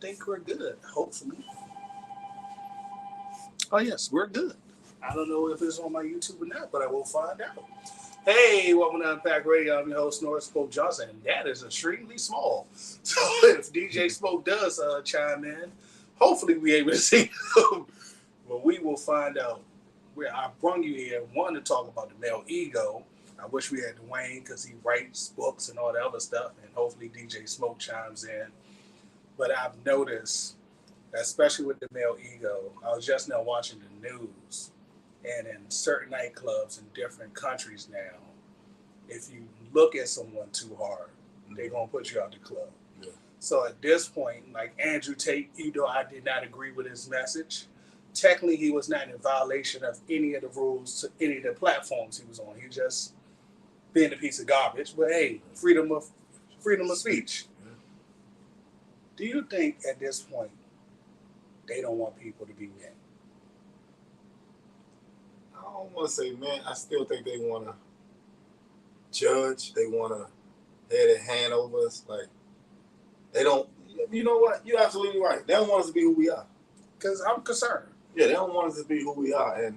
think we're good, hopefully. Oh, yes, we're good. I don't know if it's on my YouTube or not, but I will find out. Hey, welcome to Unpacked Radio. I'm your host, Norris Spoke Johnson, and that is extremely small. So if DJ Spoke does chime in, hopefully we're able to see him. But we will find out. Where I brung you here, one, to talk about the male ego. I wish we had Dwayne because he writes books and all that other stuff, and hopefully DJ Smoke chimes in. But I've noticed, especially with the male ego, I was just now watching the news, and in certain nightclubs in different countries now, if you look at someone too hard, they're going to put you out the club. Yeah. So at this point, like Andrew Tate, even though I did not agree with his message, technically he was not in violation of any of the rules to any of the platforms he was on. He just being a piece of garbage. But hey, freedom of speech. Do you think at this point they don't want people to be men? I don't want to say men. I still think they want to judge. They want to have their hand over us. Like, they don't, you know what? You're absolutely right. They don't want us to be who we are. Because I'm concerned. Yeah, they don't want us to be who we are.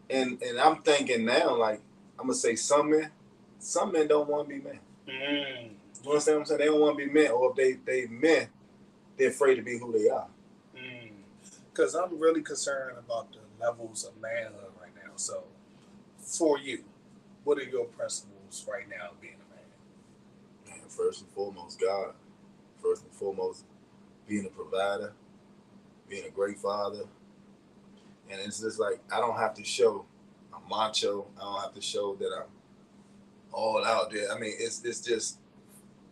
And I'm thinking now, like, I'm going to say some men don't want to be men. You understand what I'm saying? They don't want to be men. Or if they men, they're afraid to be who they are. Because I'm really concerned about the levels of manhood right now. So, for you, what are your principles right now of being a man? Man, first and foremost, God. First and foremost, being a provider, being a great father. And it's just like, I don't have to show I'm macho. I don't have to show that I'm all out there. I mean, it's just,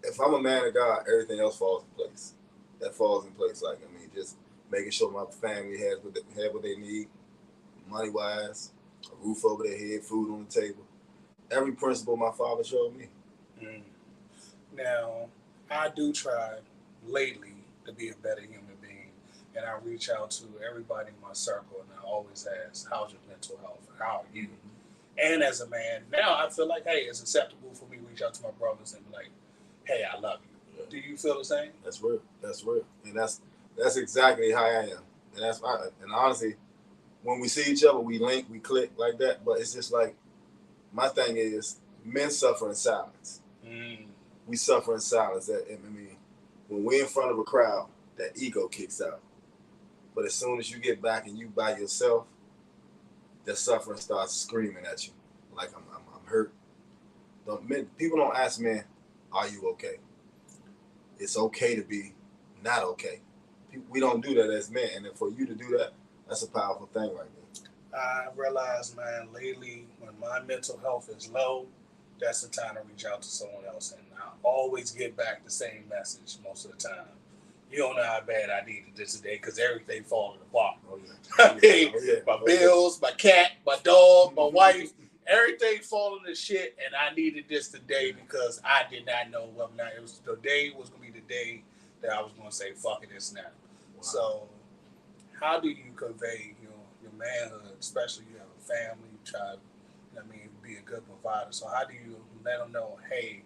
if I'm a man of God, everything else falls in place. That falls in place. Like, I mean, just making sure my family has what they need, money-wise, a roof over their head, food on the table. Every principle my father showed me. Now, I do try lately to be a better human being, and I reach out to everybody in my circle, and I always ask, how's your mental health? How are you? And as a man, now I feel like, hey, it's acceptable for me to reach out to my brothers and be like, hey, I love you. Yeah. Do you feel the same? That's real. And that's exactly how I am. And honestly, when we see each other, we link, we click like that. But it's just like, my thing is, men suffer in silence. We suffer in silence. I mean, when we're in front of a crowd, that ego kicks out. But as soon as you get back and you by yourself, that suffering starts screaming at you, like I'm hurt. People don't ask men, are you okay? It's okay to be not okay. We don't do that as men, and for you to do that, that's a powerful thing right there. I realize, man, lately when my mental health is low, that's the time to reach out to someone else, and I always get back the same message most of the time. You don't know how bad I needed this today because everything falling apart. Oh, yeah. My bills, my cat, my dog, my wife, everything falling to shit, and I needed this today because I did not know whether or not it was the day was going to be the day that I was going to say, fuck it, it's now. Wow. So how do you convey your manhood, especially you have a family, you try to, be a good provider. So how do you let them know, hey,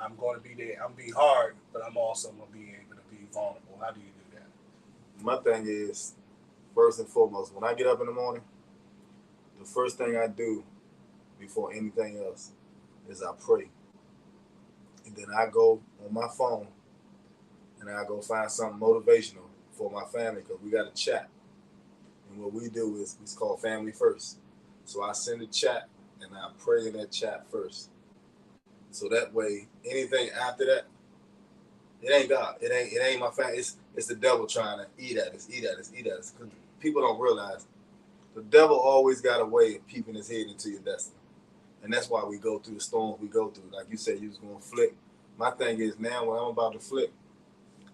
I'm going to be there, I'm going to be hard, but I'm also going to be able to be vulnerable. How do you do that? My thing is, first and foremost, when I get up in the morning, the first thing I do before anything else is I pray. And then I go on my phone and I go find something motivational for my family because we got a chat. And what we do is it's called Family First. So I send a chat and I pray in that chat first. So that way, anything after that, it ain't God. It ain't my family. It's the devil trying to eat at us. Because people don't realize the devil always got a way of peeping his head into your destiny. And that's why we go through the storms we go through. Like you said, you was going to flick. My thing is now when I'm about to flick,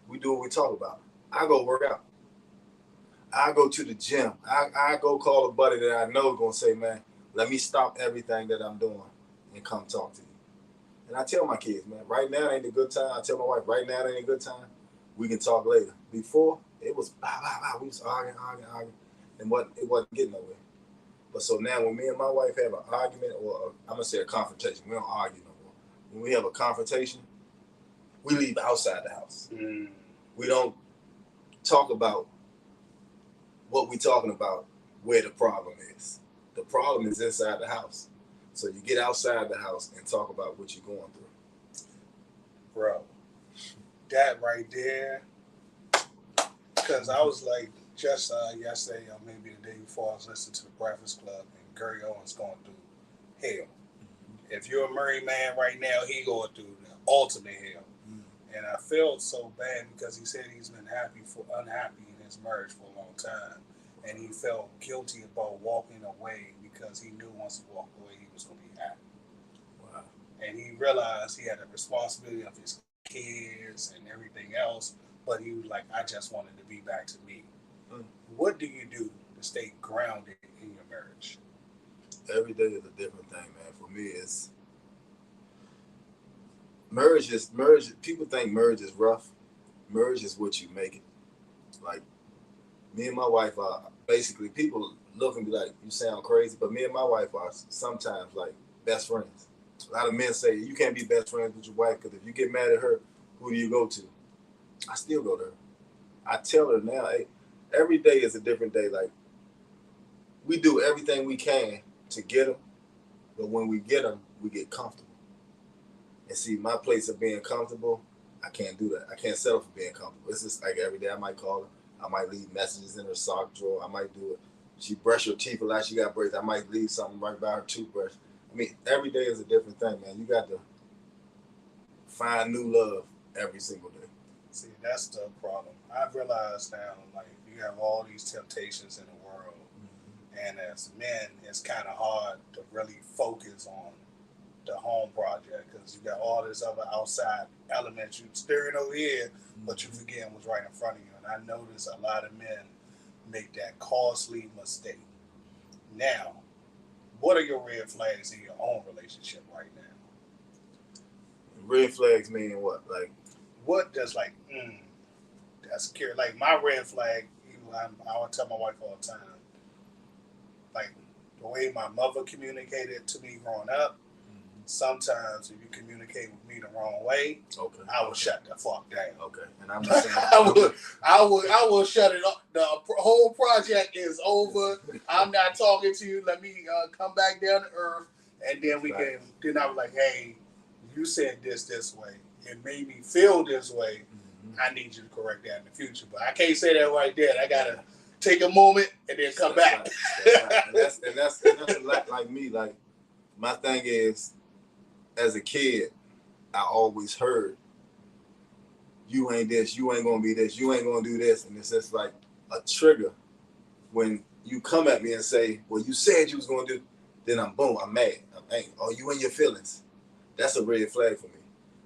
we do what we talk about. I go work out. I go to the gym. I go call a buddy that I know is going to say, man, let me stop everything that I'm doing and come talk to you. And I tell my kids, man, right now ain't a good time. I tell my wife, right now ain't a good time. We can talk later. Before, it was blah, blah, blah. We was arguing. And it wasn't getting nowhere. But so now when me and my wife have an argument, or I'm going to say a confrontation, we don't argue no more. When we have a confrontation, we leave outside the house. We don't talk about what we're talking about, where the problem is. The problem is inside the house. So you get outside the house and talk about what you're going through. Bro, that right there, because I was like, just yesterday or maybe the day before, I was listening to the Breakfast Club and Gary Owens going through hell. If you're a married man right now, he going through the ultimate hell. And I felt so bad because he said he's been unhappy in his marriage for a long time. And he felt guilty about walking away because he knew once he walked away, he was going to be happy. Wow. And he realized he had a responsibility of his kids and everything else. But he was like, I just wanted to be back to me. What do you do to stay grounded in your marriage? Every day is a different thing, man. For me, it's marriage. People think marriage is rough. Marriage is what you make it. Like me and my wife are basically, people look and be like, you sound crazy, but me and my wife are sometimes like best friends. A lot of men say you can't be best friends with your wife because if you get mad at her, who do you go to? I still go to her. I tell her now, hey, every day is a different day. Like, we do everything we can to get them, but when we get them, we get comfortable. And see, my place of being comfortable, I can't do that. I can't settle for being comfortable. It's just like every day I might call her. I might leave messages in her sock drawer. I might do it. She brush her teeth a lot. She got braids. I might leave something right by her toothbrush. I mean, every day is a different thing, man. You got to find new love every single day. See, that's the problem. I've realized now, like, you have all these temptations in the world, and as men, it's kind of hard to really focus on the home project because you got all this other outside elements you staring over here, but you forget what's right in front of you. And I notice a lot of men make that costly mistake. Now, what are your red flags in your own relationship right now? Red flags meaning what? Like, what does that's scary. Like my red flag, I would tell my wife all the time, like the way my mother communicated to me growing up, sometimes if you communicate with me the wrong way, I would shut the fuck down. Okay. And I'm just saying, I would shut it off. The whole project is over. I'm not talking to you. Let me come back down to earth, and then we can. Then I was like, hey, you said this way. It made me feel this way. I need you to correct that in the future. But I can't say that right there. I gotta take a moment and then come back. Right. And that's a lot like me. Like my thing is, as a kid, I always heard, you ain't this, you ain't gonna be this, you ain't gonna do this. And it's just like a trigger when you come at me and say, well, you said you was gonna do, then I'm mad. I'm angry. Oh, you in your feelings. That's a red flag for me.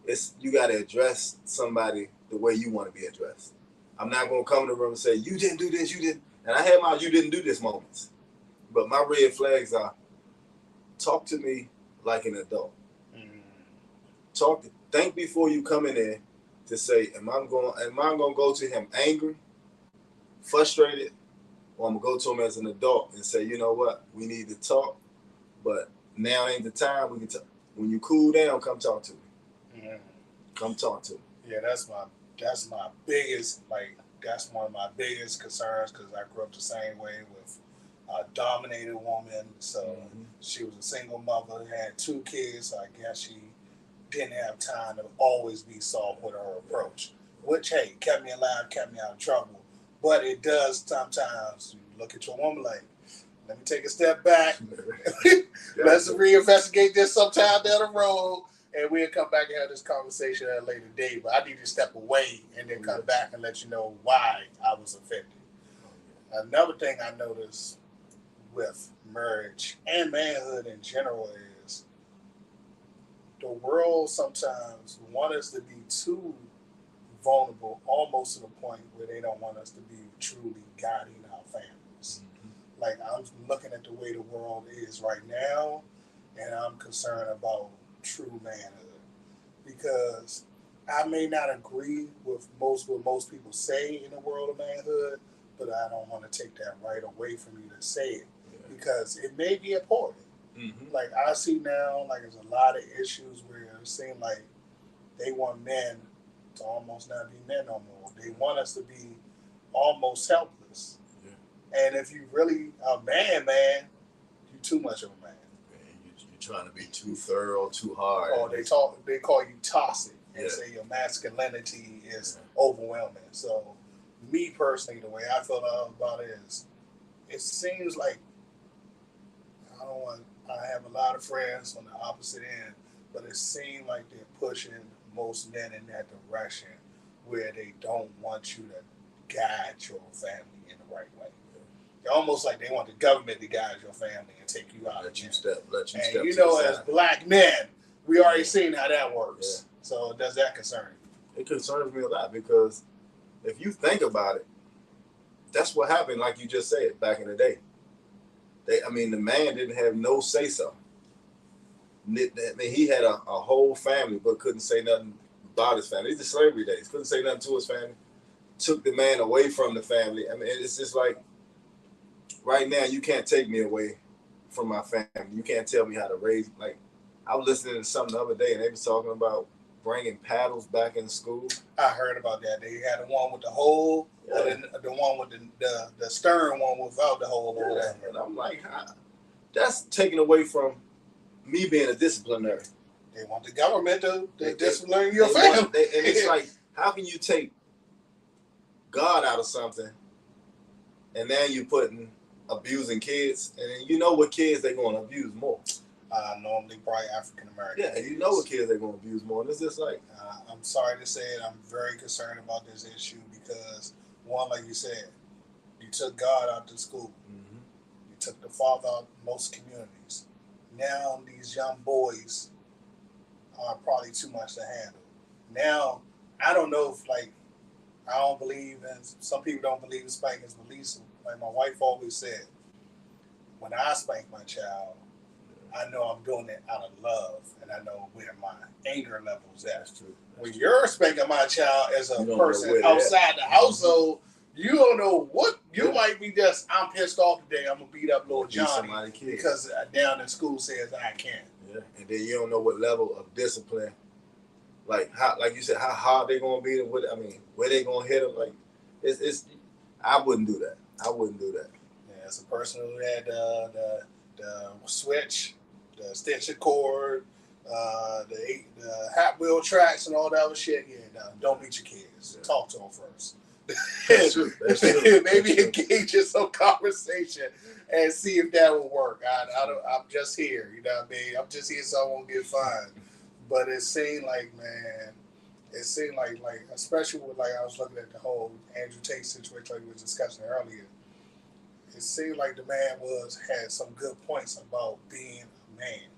It's you gotta address somebody the way you want to be addressed. I'm not gonna come in the room and say, you didn't do this, you didn't. And I have my you didn't do this moments. But my red flags are, talk to me like an adult. Think before you come in there to say, am I gonna go to him angry, frustrated, or I'm gonna go to him as an adult and say, you know what, we need to talk, but now ain't the time. We can talk. When you cool down, come talk to me. Come talk to me. Yeah, that's my biggest, that's one of my biggest concerns because I grew up the same way with a dominated woman. So she was a single mother, had 2 kids. So I guess she didn't have time to always be soft with her approach, which, hey, kept me alive, kept me out of trouble. But it does sometimes, you look at your woman like, let me take a step back. Let's reinvestigate this sometime down the road. And we'll come back and have this conversation at a later date. But I need to step away and then come back and let you know why I was offended. Another thing I noticed with marriage and manhood in general is the world sometimes want us to be too vulnerable, almost to the point where they don't want us to be truly guiding our families. Like, I'm looking at the way the world is right now, and I'm concerned about true manhood, because I may not agree with what most people say in the world of manhood, but I don't want to take that right away from you to say it, because it may be important. Like, I see now, like, there's a lot of issues where it seems like they want men to almost not be men no more. They want us to be almost helpless. Yeah. And if you really a man, you too much of a man. You're trying to be too thorough, too hard. Or they call you toxic and say your masculinity is overwhelming. So, me personally, the way I feel about it is, it seems like I have a lot of friends on the opposite end, but it seems like they're pushing most men in that direction where they don't want you to guide your family in the right way. They're almost like they want the government to guide your family and take you out. Let you step. And you know, as black men, we already seen how that works. Yeah. So does that concern you? It concerns me a lot because if you think about it, that's what happened, like you just said, back in the day. The man didn't have no say-so. He had a whole family, but couldn't say nothing about his family. These are slavery days. Couldn't say nothing to his family. Took the man away from the family. It's just like, right now, you can't take me away from my family. You can't tell me how to raise. Like, I was listening to something the other day, and they was talking about bringing paddles back in school. I heard about that. They had the one with the hole, and the one with the stern one without the hole over there. And I'm like, that's taken away from me being a disciplinary. They want the government to discipline your family. And it's like, how can you take God out of something, and now you're putting abusing kids, and you know what kids they're going to abuse more? Normally probably African American. Yeah, you know what kids they're going to abuse more. And it's just like, I'm sorry to say it, I'm very concerned about this issue because, one, like you said, you took God out of school. Mm-hmm. You took the father out of most communities. Now these young boys are probably too much to handle. Now, I don't know if, like, I don't believe in, some people don't believe in spankings, but Lisa, like my wife always said, when I spank my child, I know I'm doing it out of love, and I know where my anger level's at. That's true. When you're spanking my child as a person outside the household, you don't know what, you might be just, I'm pissed off today, I'm going to beat up little Johnny because down in school says I can't. Yeah, and then you don't know what level of discipline, like you said, how hard they're going to beat them, where they going to hit them. Like, it's I wouldn't do that. Yeah, it's a person who had the switch, the extension cord, the Hot Wheel tracks and all that other shit. Yeah, no, don't beat your kids. Yeah. Talk to them first. That's true. Maybe engage in some conversation and see if that will work. I'm just here, you know what I mean? I'm just here so I won't get fined. But it seemed like, man, like especially with, like, I was looking at the whole Andrew Tate situation like we were discussing earlier. It seemed like the man had some good points about being a man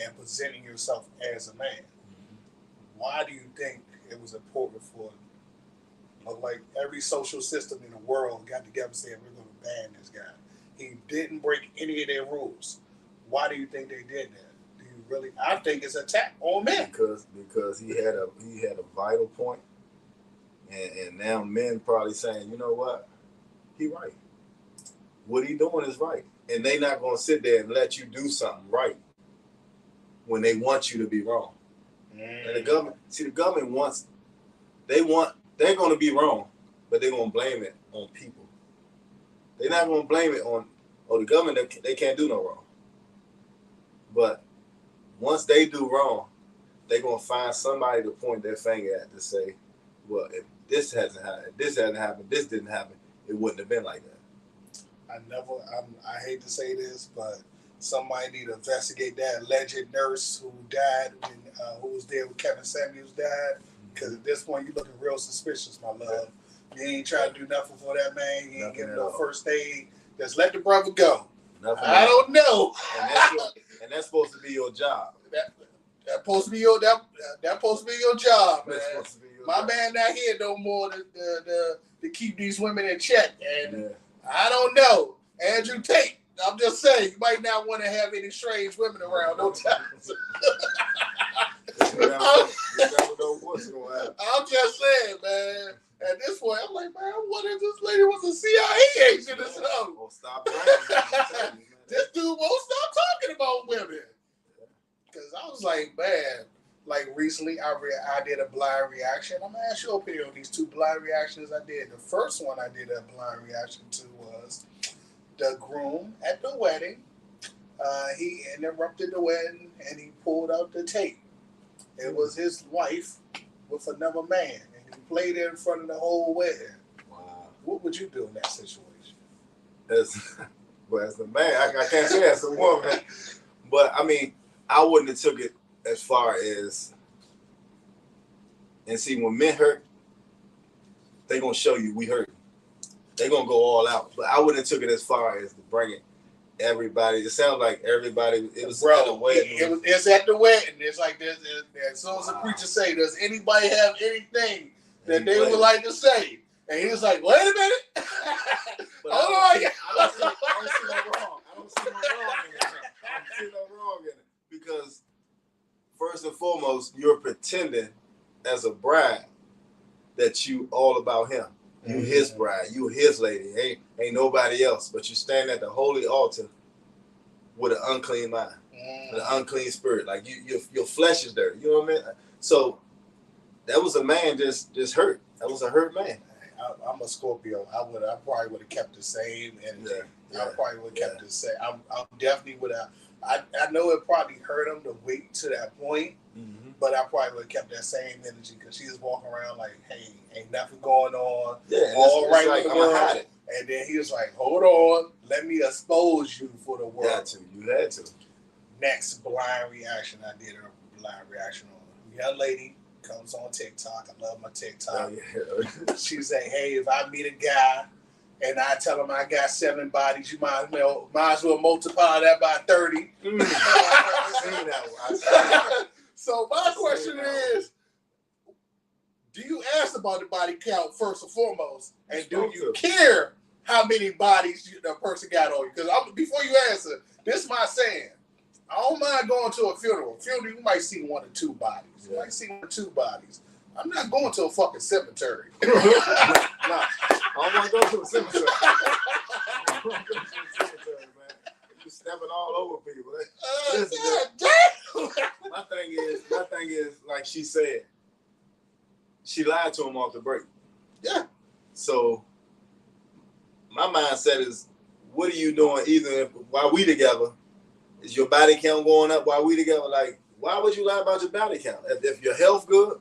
and presenting yourself as a man. Mm-hmm. Why do you think it was important for, like, every social system in the world got together and said, we're going to ban this guy? He didn't break any of their rules. Why do you think they did that? Do you really? I think it's an attack on men. Because he had a vital point, and now men probably saying, you know what, he right. What he doing is right. And they not going to sit there and let you do something right when they want you to be wrong. And the government wants, they're going to be wrong, but they're going to blame it on people. They're not going to blame it on, the government, they can't do no wrong. But once they do wrong, they're going to find somebody to point their finger at to say, well, if this hasn't happened, this didn't happen, it wouldn't have been like that. I hate to say this, but somebody need to investigate that alleged nurse who died, who was there when Kevin Samuels died. Because at this point, you're looking real suspicious, my love. You ain't trying to do nothing for that man. You ain't giving no first aid. Just let the brother go. I don't know. And that's supposed to be your job. That's supposed to be your job, man. My man not here no more to keep these women in check. And I don't know. Andrew Tate, I'm just saying, you might not want to have any strange women around no time. You never know what's going to happen. I'm just saying, man. At this point, I'm like, man, what if this lady was a CIA agent or something? Well, stop bragging. This dude won't stop talking about women. Because I was like, man, like recently, I did a blind reaction. I'm gonna ask your opinion on these 2 blind reactions I did. The first one I did a blind reaction to was the groom at the wedding. He interrupted the wedding and he pulled out the tape. It was his wife with another man, and he played it in front of the whole wedding. Wow. What would you do in that situation? As a man, I can't say as a woman, but I mean, I wouldn't have took it as far as. And see, when men hurt, they gonna show you we hurt. They gonna go all out. But I wouldn't have took it as far as to bring it. Everybody, it sounds like everybody. It was at the wedding. It's at the wedding. It's like this. As soon as the preacher say, "Does anybody have anything that they would like to say?" And he was like, "Wait a minute, hold on." I don't see no wrong. I don't see no wrong in it because first and foremost, you're pretending as a bride that you all about him. You his bride, you his lady. Ain't nobody else. But you stand at the holy altar with an unclean mind, with an unclean spirit. Like your flesh is dirty. You know what I mean? So that was a man just hurt. That was a hurt man. I'm a Scorpio. I probably would have kept the same energy. Yeah. I probably would have kept the same. I'm definitely would have. I know it probably hurt him to wait to that point. Mm-hmm. But I probably would have kept that same energy because she was walking around like, hey, ain't nothing going on. Yeah, all right like, with the world. And then he was like, hold on, let me expose you for the world. You had to. Next blind reaction I did a blind reaction on. A young lady comes on TikTok. I love my TikTok. Oh, yeah. She say, hey, if I meet a guy and I tell him I got 7 bodies, you might as well multiply that by 30. I seen that one. So my question is, do you ask about the body count first and foremost? And do you care how many bodies the person got on you? Because before you answer, this is my saying. I don't mind going to a funeral. You might see 1 or 2 bodies. You might see 1 or 2 bodies. I'm not going to a fucking cemetery. No, I don't want to go to a cemetery. You're stepping all over people. My thing is, like she said, she lied to him off the break. Yeah. So my mindset is, what are you doing? Either while we together, is your body count going up while we together? Like, why would you lie about your body count? If your health good,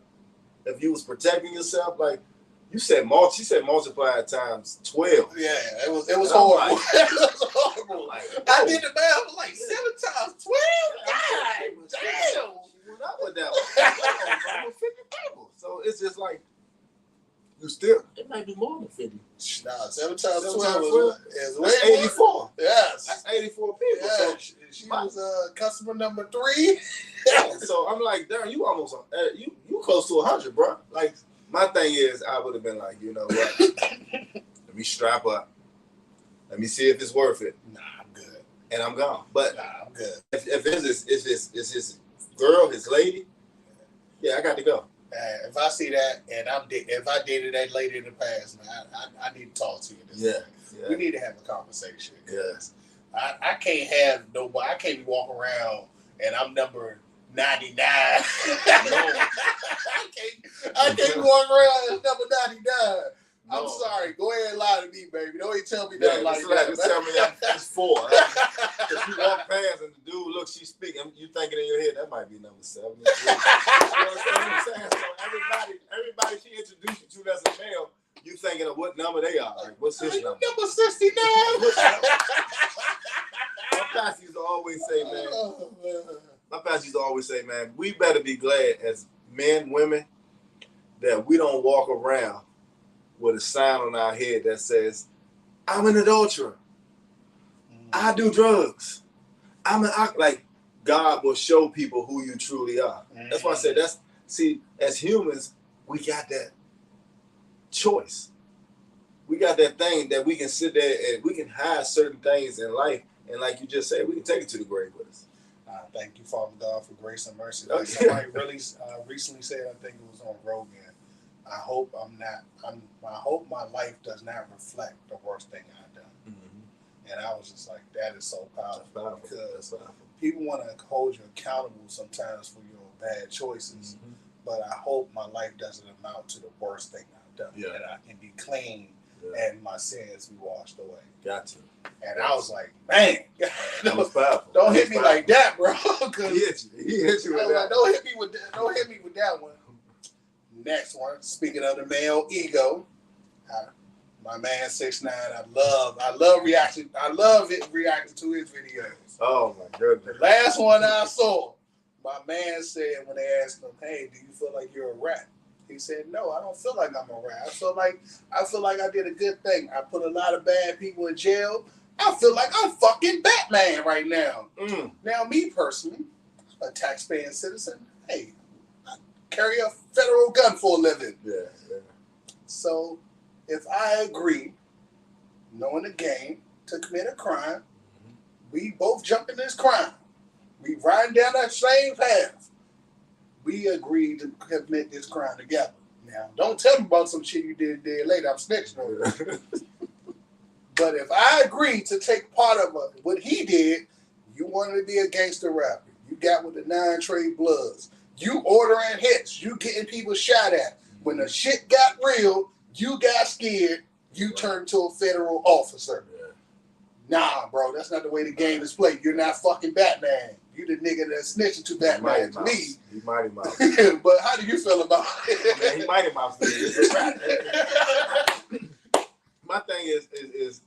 if you was protecting yourself, like you said, she said multiply times 12. Yeah, it was horrible. It was horrible. Like, I did the math. I was like 7 times 12. God damn. What up with that one? 50 people. So it's just like you still. It might be more than 50. Nah, 7 times 12 is 84. Yes, that's 84 people. Yeah, So she was customer number 3. So I'm like, darn, you almost you close to 100, bro. Like my thing is, I would have been like, you know what? Let me strap up. Let me see if it's worth it. Nah, I'm good. And I'm gone. But I'm good. If it's his girl, his lady, yeah, I got to go. If I see that, and if I dated that lady in the past, man, I need to talk to you. Yeah. We need to have a conversation. Yes. I can't have nobody. I can't be walking around and I'm number 99. I can't walk around as number 99. No. I'm sorry. Go ahead and lie to me, baby. Don't even tell me that like that. Just tell me that it's 4. Because you walk past and the dude, look, she's speaking. You thinking in your head, that might be number 7. You know what I'm saying? So everybody she introduced you to that's a male, you thinking of what number they are. Like, what's his number? Number 69. My pastor used to always say, man, we better be glad as men, women, that we don't walk around with a sign on our head that says, I'm an adulterer. I do drugs. Like, God will show people who you truly are. That's why I said as humans, we got that choice. We got that thing that we can sit there and we can hide certain things in life. And like you just said, we can take it to the grave with us. Thank you, Father God, for grace and mercy. Like somebody really recently said, I think it was on Rogan, I hope my life does not reflect the worst thing I've done. Mm-hmm. And I was just like, that is so powerful. Because people want to hold you accountable sometimes for your bad choices, but I hope my life doesn't amount to the worst thing I've done. Yeah. And I can be clean and my sins be washed away. Gotcha. And I was like, man, that was powerful. Don't hit me like that, bro. He hit you with that. Like, don't hit me with that one. Next one, speaking of the male ego, my man 6ix9ine, I love reaction. I love it reacting to his videos. Oh my goodness. The last one I saw, my man said when they asked him, "Hey, do you feel like you're a rat?" He said, "No, I don't feel like I'm a rat. I feel like I did a good thing. I put a lot of bad people in jail. I feel like I'm fucking Batman right now." Now, me personally, a taxpaying citizen, hey, I carry a federal gun for a living. Yeah. So, if I agree, knowing the game, to commit a crime, we both jump in this crime. We riding down that same path. We agreed to commit this crime together. Now, don't tell me about some shit you did later. I'm snitching on you. But if I agree to take part of what he did, you wanted to be a gangster rapper. You got with the 9 Trey Bloods. You ordering hits. You getting people shot at. When the shit got real, you got scared. You turned to a federal officer. Yeah. Nah, bro, that's not the way the game is played. You're not fucking Batman. You the nigga that's snitching to Batman. To me, he Mighty Mouse. But how do you feel about it? Man, he Mighty Mouse. My thing is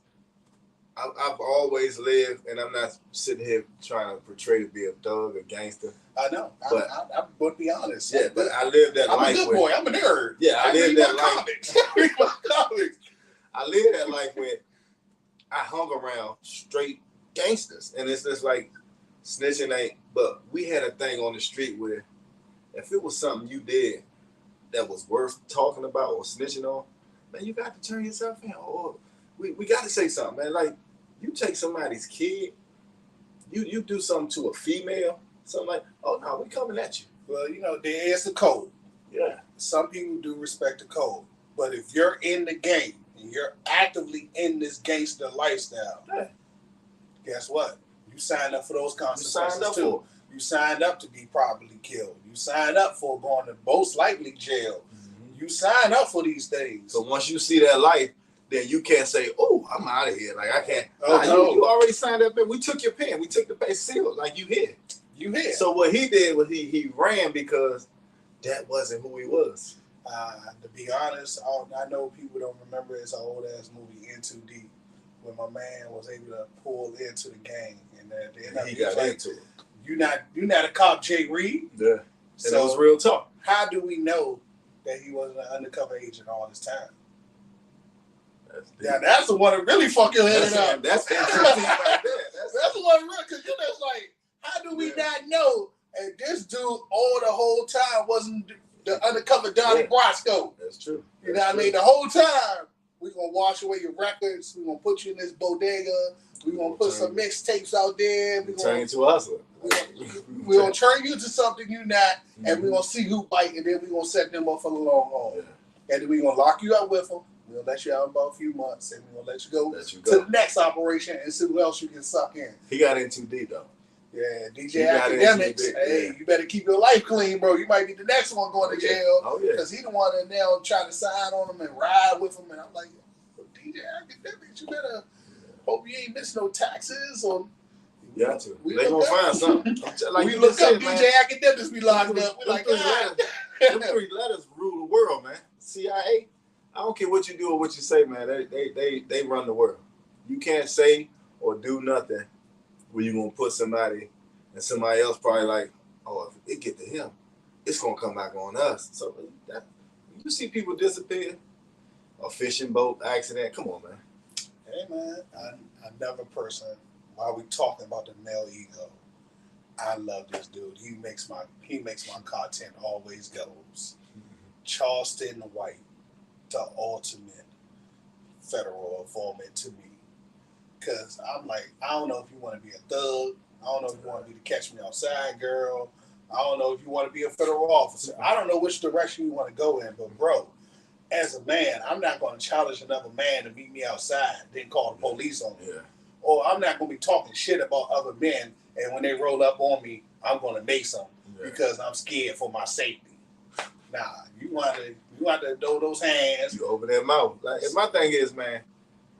I've always lived, and I'm not sitting here trying to portray to be a thug, a gangster. I know, but I would be honest. Yeah, but I lived that life. I'm a good boy. I'm a nerd. Yeah, I lived that life. I read my comics. I lived that life where I hung around straight gangsters, and it's just like snitching ain't. But we had a thing on the street where if it was something you did that was worth talking about or snitching on, man, you got to turn yourself in. Or we got to say something, man. Like you take somebody's kid, you do something to a female, something like, oh no, we coming at you. Well, you know, there is the code. Yeah. Some people do respect the code, but if you're in the game and you're actively in this gangster lifestyle, guess what? You signed up for those consequences too. You signed up to be properly killed. You signed up for going to most likely jail. Mm-hmm. You signed up for these things. So once you see that life, then you can't say, "Oh, I'm out of here." Like I can't. Oh, no. You already signed up. We took your pen. We took the base seal. Like you here. You here. So what he did was he ran because that wasn't who he was. To be honest, I know people don't remember it's an old ass movie, In Too Deep, when my man was able to pull into the gang, and he got like, into it. You're not a cop, Jay Reed. Yeah, and so that was real talk. How do we know that he wasn't an undercover agent all this time? That's the one that really fuck your head up. That's right there. That's the one real, because you're just like, how do we not know? And this dude all the whole time wasn't the undercover Donnie Brasco. That's true. You know what I mean? The whole time, we're going to wash away your records. We're going to put you in this bodega. We're going to put some mixtapes out there. We're turn you to a hustler. We're going to turn you to something you're not, and we're going to see who bite, and then we're going to set them up for the long haul. Yeah. And then we're going to lock you out with them. We're going to let you out in about a few months, and we're going to let you go to the next operation and see who else you can suck in. He got in too deep, though. Yeah, DJ Academics. Hey, you better keep your life clean, bro. You might be the next one going to jail. Oh, yeah. Because he the one that now trying to sign on him and ride with him. And I'm like, DJ Academics, you better hope you ain't missing no taxes. Or you got to. They going to find something. Like we look up DJ Academics be locked up. We're like, them 3 letters rule the world, man. CIA. I don't care what you do or what you say, man. They run the world. You can't say or do nothing where you're going to put somebody and somebody else probably like, oh, if it get to him, it's going to come back on us. So you see people disappear, a fishing boat accident. Come on, man. Hey, man, another person, while we talking about the male ego, I love this dude. He makes my content always goes. Charleston White, the ultimate federal informant to me. Because I'm like, I don't know if you want to be a thug. I don't know if you want to be the catch me outside girl. I don't know if you want to be a federal officer. I don't know which direction you want to go in. But, bro, as a man, I'm not going to challenge another man to meet me outside, then call the police on me. Yeah. Or I'm not going to be talking shit about other men, and when they roll up on me, I'm going to make something. because I'm scared for my safety. Nah, you want to throw those hands. You open that mouth. Like, and my thing is, man,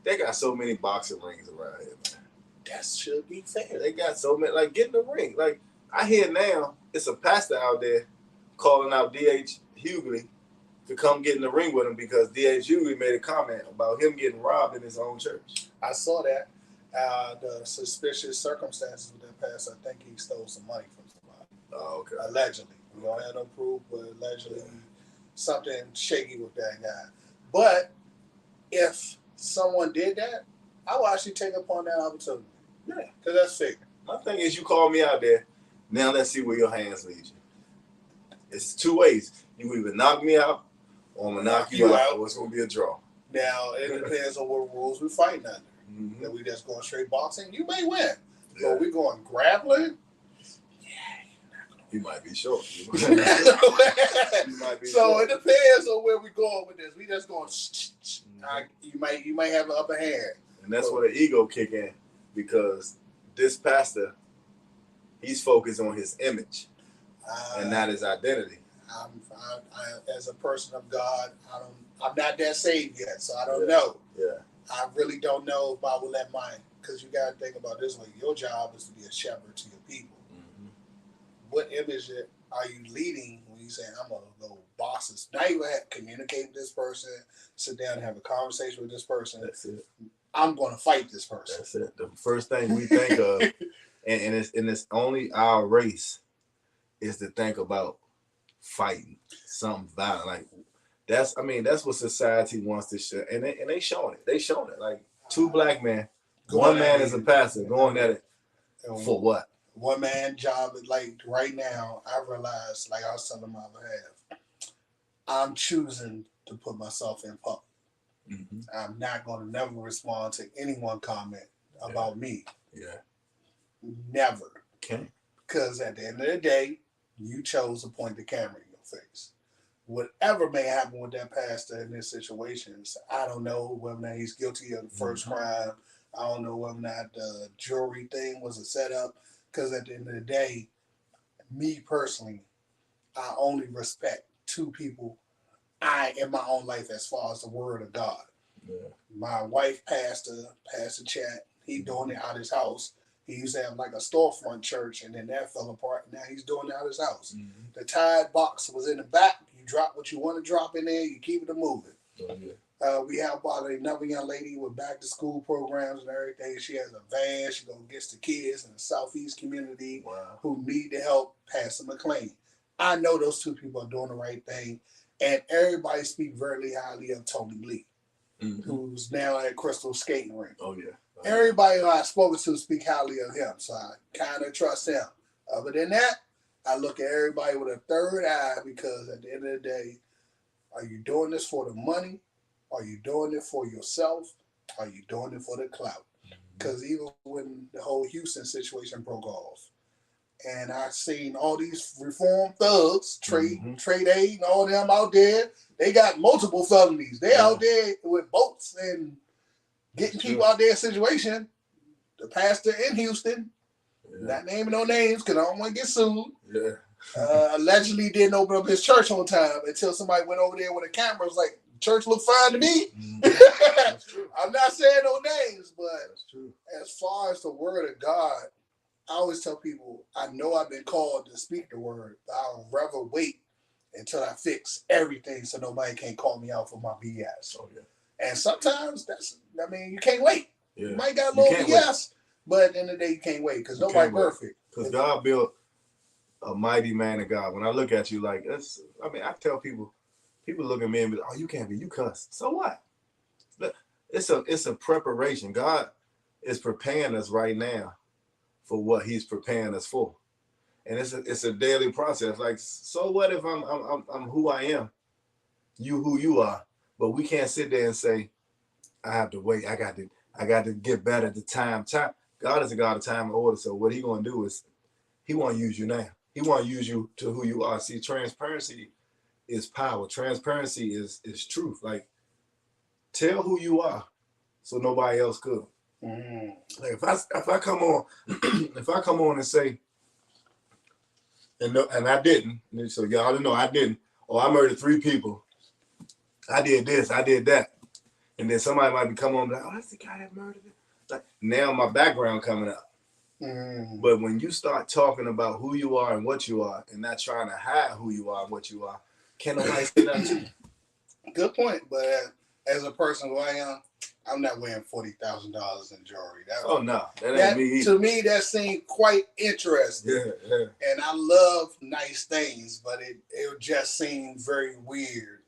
they got so many boxing rings around here, man. That should be fair. They got so many. Like, get in the ring. Like, I hear now it's a pastor out there calling out D.H. Hughley to come get in the ring with him because D.H. Hughley made a comment about him getting robbed in his own church. I saw that. The suspicious circumstances with that pastor, I think he stole some money from somebody. Oh, okay. Allegedly. We don't have no proof, but allegedly something shaky with that guy. But if someone did that, I will actually take upon that opportunity. Yeah, because that's fair. My thing is, you call me out there. Now let's see where your hands lead you. It's two ways. You either knock me out, or I'm gonna knock you out, or it's gonna be a draw. Now it depends on what rules we're fighting under. Mm-hmm. If we just going straight boxing, you may win. Yeah. But we going grappling. You might be short. You might be so short. It depends on where we're going with this. We just going. You might have an upper hand. And that's where the ego kick in, because this pastor, he's focused on his image and not his identity. I, as a person of God, I'm not that saved yet, so I don't know. Yeah. I really don't know if I will let mine, because you got to think about this way. Your job is to be a shepherd to your people. Mm-hmm. What image are you leading when you say, I'm going to go bosses? Now you have to communicate with this person, sit down and have a conversation with this person. That's it. I'm going to fight this person. That's it. The first thing we think of, and it's only our race, is to think about fighting something violent. Like that's what society wants to show, and they showing it. They showing it. Like two black men, one man is a pastor going at it for what? One man job. Like right now, I realize, like I was telling my other half, I'm choosing to put myself in public. Mm-hmm. I'm not going to never respond to anyone comment about me. Yeah. Never. Okay. Because at the end of the day, you chose to point the camera in your face. Whatever may happen with that pastor in this situation, I don't know whether or not he's guilty of the first crime. I don't know whether or not the jewelry thing was a setup. Because at the end of the day, me personally, I only respect two people in my own life as far as the word of God. Yeah. My wife, Pastor Chat, he doing it out his house. He used to have like a storefront church, and then that fell apart. Now he's doing it out his house. Mm-hmm. The Tide box was in the back. You drop what you want to drop in there. You keep it moving. Oh, yeah. We have about another young lady with back to school programs and everything. She has a van. She gets the kids in the Southeast community who need the help. Pastor McLean. I know those two people are doing the right thing. And everybody speak very highly of Tony Lee, who's now at Crystal Skating Rink. Oh, yeah. Everybody who I've spoken to speak highly of him, so I kind of trust him. Other than that, I look at everybody with a third eye, because at the end of the day, are you doing this for the money? Are you doing it for yourself? Are you doing it for the clout? Because even when the whole Houston situation broke off, and I've seen all these reform thugs, trade aid, and all them out there. They got multiple felonies. They out there with boats and getting people out there in situation. The pastor in Houston, not naming no names because I don't want to get sued. Yeah. Allegedly didn't open up his church on time until somebody went over there with a camera. It was like, church look fine to me. That's true. I'm not saying no names, but that's true. As far as the word of God, I always tell people, I know I've been called to speak the word, but I'll rather wait until I fix everything so nobody can't call me out for my BS. Oh, yeah. And sometimes you can't wait. Yeah. You might got a little BS, but at the end of the day, you can't wait because nobody's perfect. Because God built a mighty man of God. When I look at you like this, I tell people look at me and be like, oh, you can't be, you cuss. So what? It's a preparation. God is preparing us right now for what he's preparing us for. And it's a daily process. Like, so what if I'm who I am, you who you are, but we can't sit there and say, I have to wait. I got to get better the time. God is a God of time and order. So what he gonna do is he want to use you now. He want to use you to who you are. See, transparency is power. Transparency is truth. Like, tell who you are so nobody else could. Like if I come on, if I come on and say, And I didn't. So y'all don't know I didn't. Oh, I murdered 3 people. I did this. I did that. And then somebody might be coming on like, oh, that's the guy that murdered it. Like now my background coming up. Mm. But when you start talking about who you are and what you are, and not trying to hide who you are and what you are, can't nobody say nothing to you. Good point. But as a person who I am, I'm not wearing $40,000 in jewelry. No, that ain't me either. To me, that seemed quite interesting. Yeah. And I love nice things, but it just seemed very weird.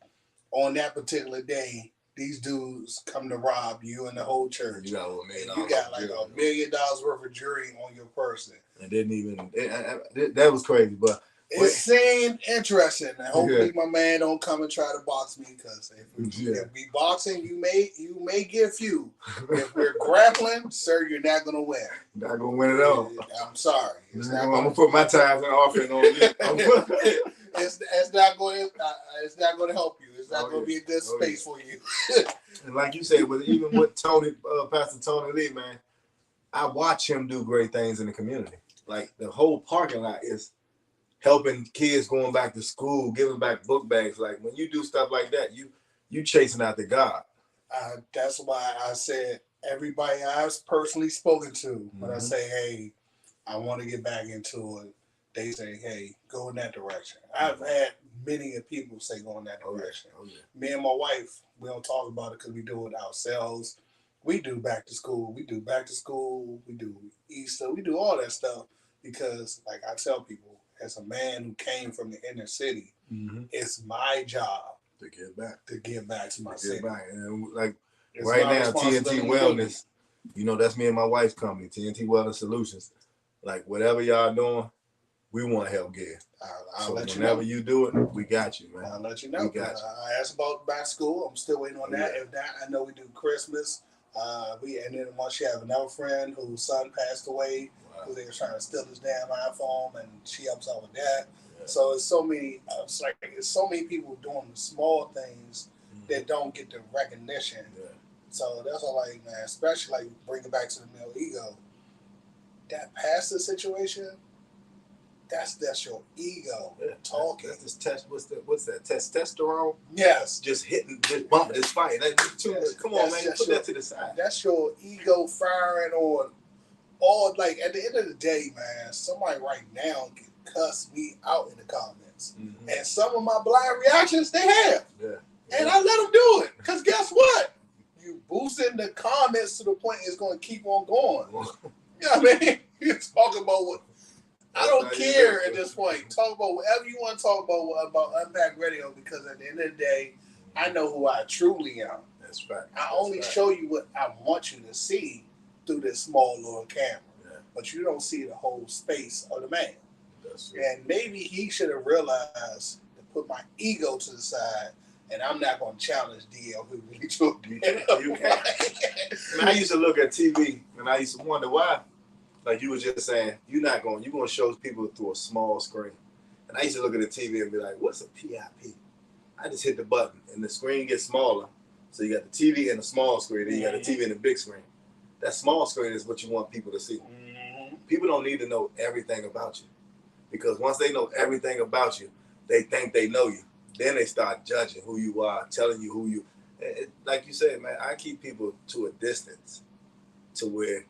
On that particular day, these dudes come to rob you and the whole church. You got like $1 million worth of jewelry on your person. And didn't even that was crazy, but it seemed interesting. And hopefully my man don't come and try to box me, because if we boxing, you may get a few. If we're grappling, sir, you're not gonna win. Not gonna win at all. I'm sorry. I'm gonna put my times and offering on you. It's not going to help you. It's not going to be a good space for you. And like you said, even with Tony, Pastor Tony Lee, man, I watch him do great things in the community. Like the whole parking lot is helping kids going back to school, giving back book bags. Like when you do stuff like that, you chasing after God. That's why I said everybody I've personally spoken to, when I say, hey, I want to get back into it, they say, hey, go in that direction. I've had many people say go in that direction. Me and my wife, we don't talk about it because we do it ourselves. We do back to school. We do Easter. We do all that stuff because, like I tell people, as a man who came from the inner city, it's my job to give back to my city. And like it's right now, TNT Wellness, that's me and my wife's company, TNT Wellness Solutions. Like whatever y'all doing, we want to help give. I'll let you know. Whenever you do it, we got you, man. I'll let you know. We got you. I asked about back to school. I'm still waiting on that. If not, I know we do Christmas. And then once you have another friend whose son passed away because they were trying to steal his damn iPhone, and she helps out with that. Yeah. So it's so many. It's so many people doing the small things that don't get the recognition. Yeah. So that's all, like, man. Especially like bring it back to the male ego. That pastor situation. That's your ego talking. That's this test. What's that? Testosterone? Yes. Just hitting, just bumping, just fighting. Come on, man. Put that to the side. That's your ego firing on all. Like at the end of the day, man, somebody right now can cuss me out in the comments, and some of my blind reactions they have. Yeah. And I let them do it because guess what? You boosting the comments to the point it's going to keep on going. You know what I mean? You talk about what. I don't care at this point. Talk about whatever you want to talk about Unpacked Radio, because at the end of the day, I know who I truly am. That's right. I only show you what I want you to see through this small little camera. Yeah. But you don't see the whole space of the man. That's right. And maybe he should have realized to put my ego to the side, and I'm not going to challenge DL who really took you can't. I used to look at TV, and I used to wonder why. Like you were just saying, you're going to show people through a small screen. And I used to look at the TV and be like, what's a PIP? I just hit the button and the screen gets smaller. So you got the TV and the small screen, then you got the TV and the big screen. That small screen is what you want people to see. Mm-hmm. People don't need to know everything about you, because once they know everything about you, they think they know you. Then they start judging who you are, telling you who you, like you said, man, I keep people to a distance to where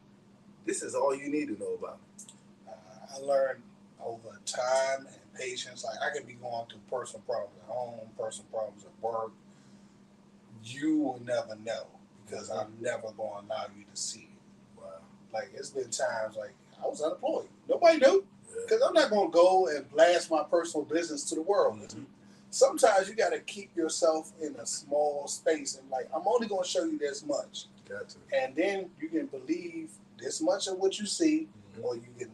this is all you need to know about me. I learned over time and patience. Like I can be going through personal problems at home, personal problems at work. You will never know because I'm never going to allow you to see it. Wow. Like it's been times like I was unemployed. Nobody knew because I'm not going to go and blast my personal business to the world. Mm-hmm. Sometimes you got to keep yourself in a small space and like I'm only going to show you this much. Gotcha. And then you can believe this much of what you see, or you can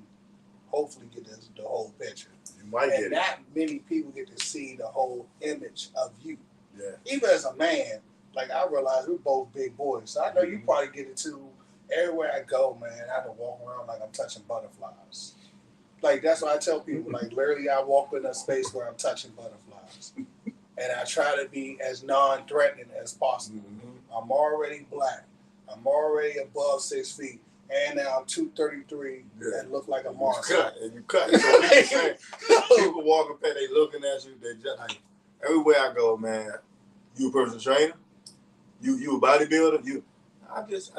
hopefully get the whole picture. You might get it. And not many people get to see the whole image of you. Yeah. Even as a man, like I realize we're both big boys, so I know you probably get it too. Everywhere I go, man, I have to walk around like I'm touching butterflies. Like that's why I tell people, like literally, I walk in a space where I'm touching butterflies, and I try to be as non-threatening as possible. Mm-hmm. I'm already black. I'm already above 6 feet. And now I'm 233 and look like a monster. You cut. So people walking past, they looking at you. They just like, everywhere I go, man. You a personal trainer? You a bodybuilder? I just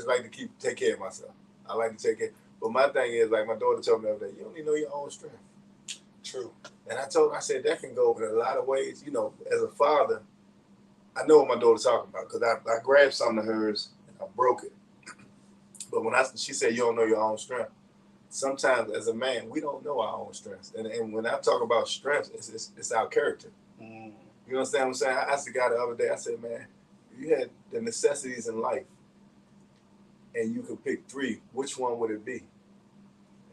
like to take care of myself. I like to take care. But my thing is, like my daughter told me the other day, you don't even know your own strength. True. And I said that can go in a lot of ways. You know, as a father, I know what my daughter's talking about because I grabbed something of hers and I broke it. But when she said you don't know your own strength, sometimes as a man we don't know our own strengths. And when I talk about strengths, it's our character. Mm. You understand what I'm saying? I asked the guy the other day. I said, man, if you had the necessities in life, and you could pick 3, which one would it be?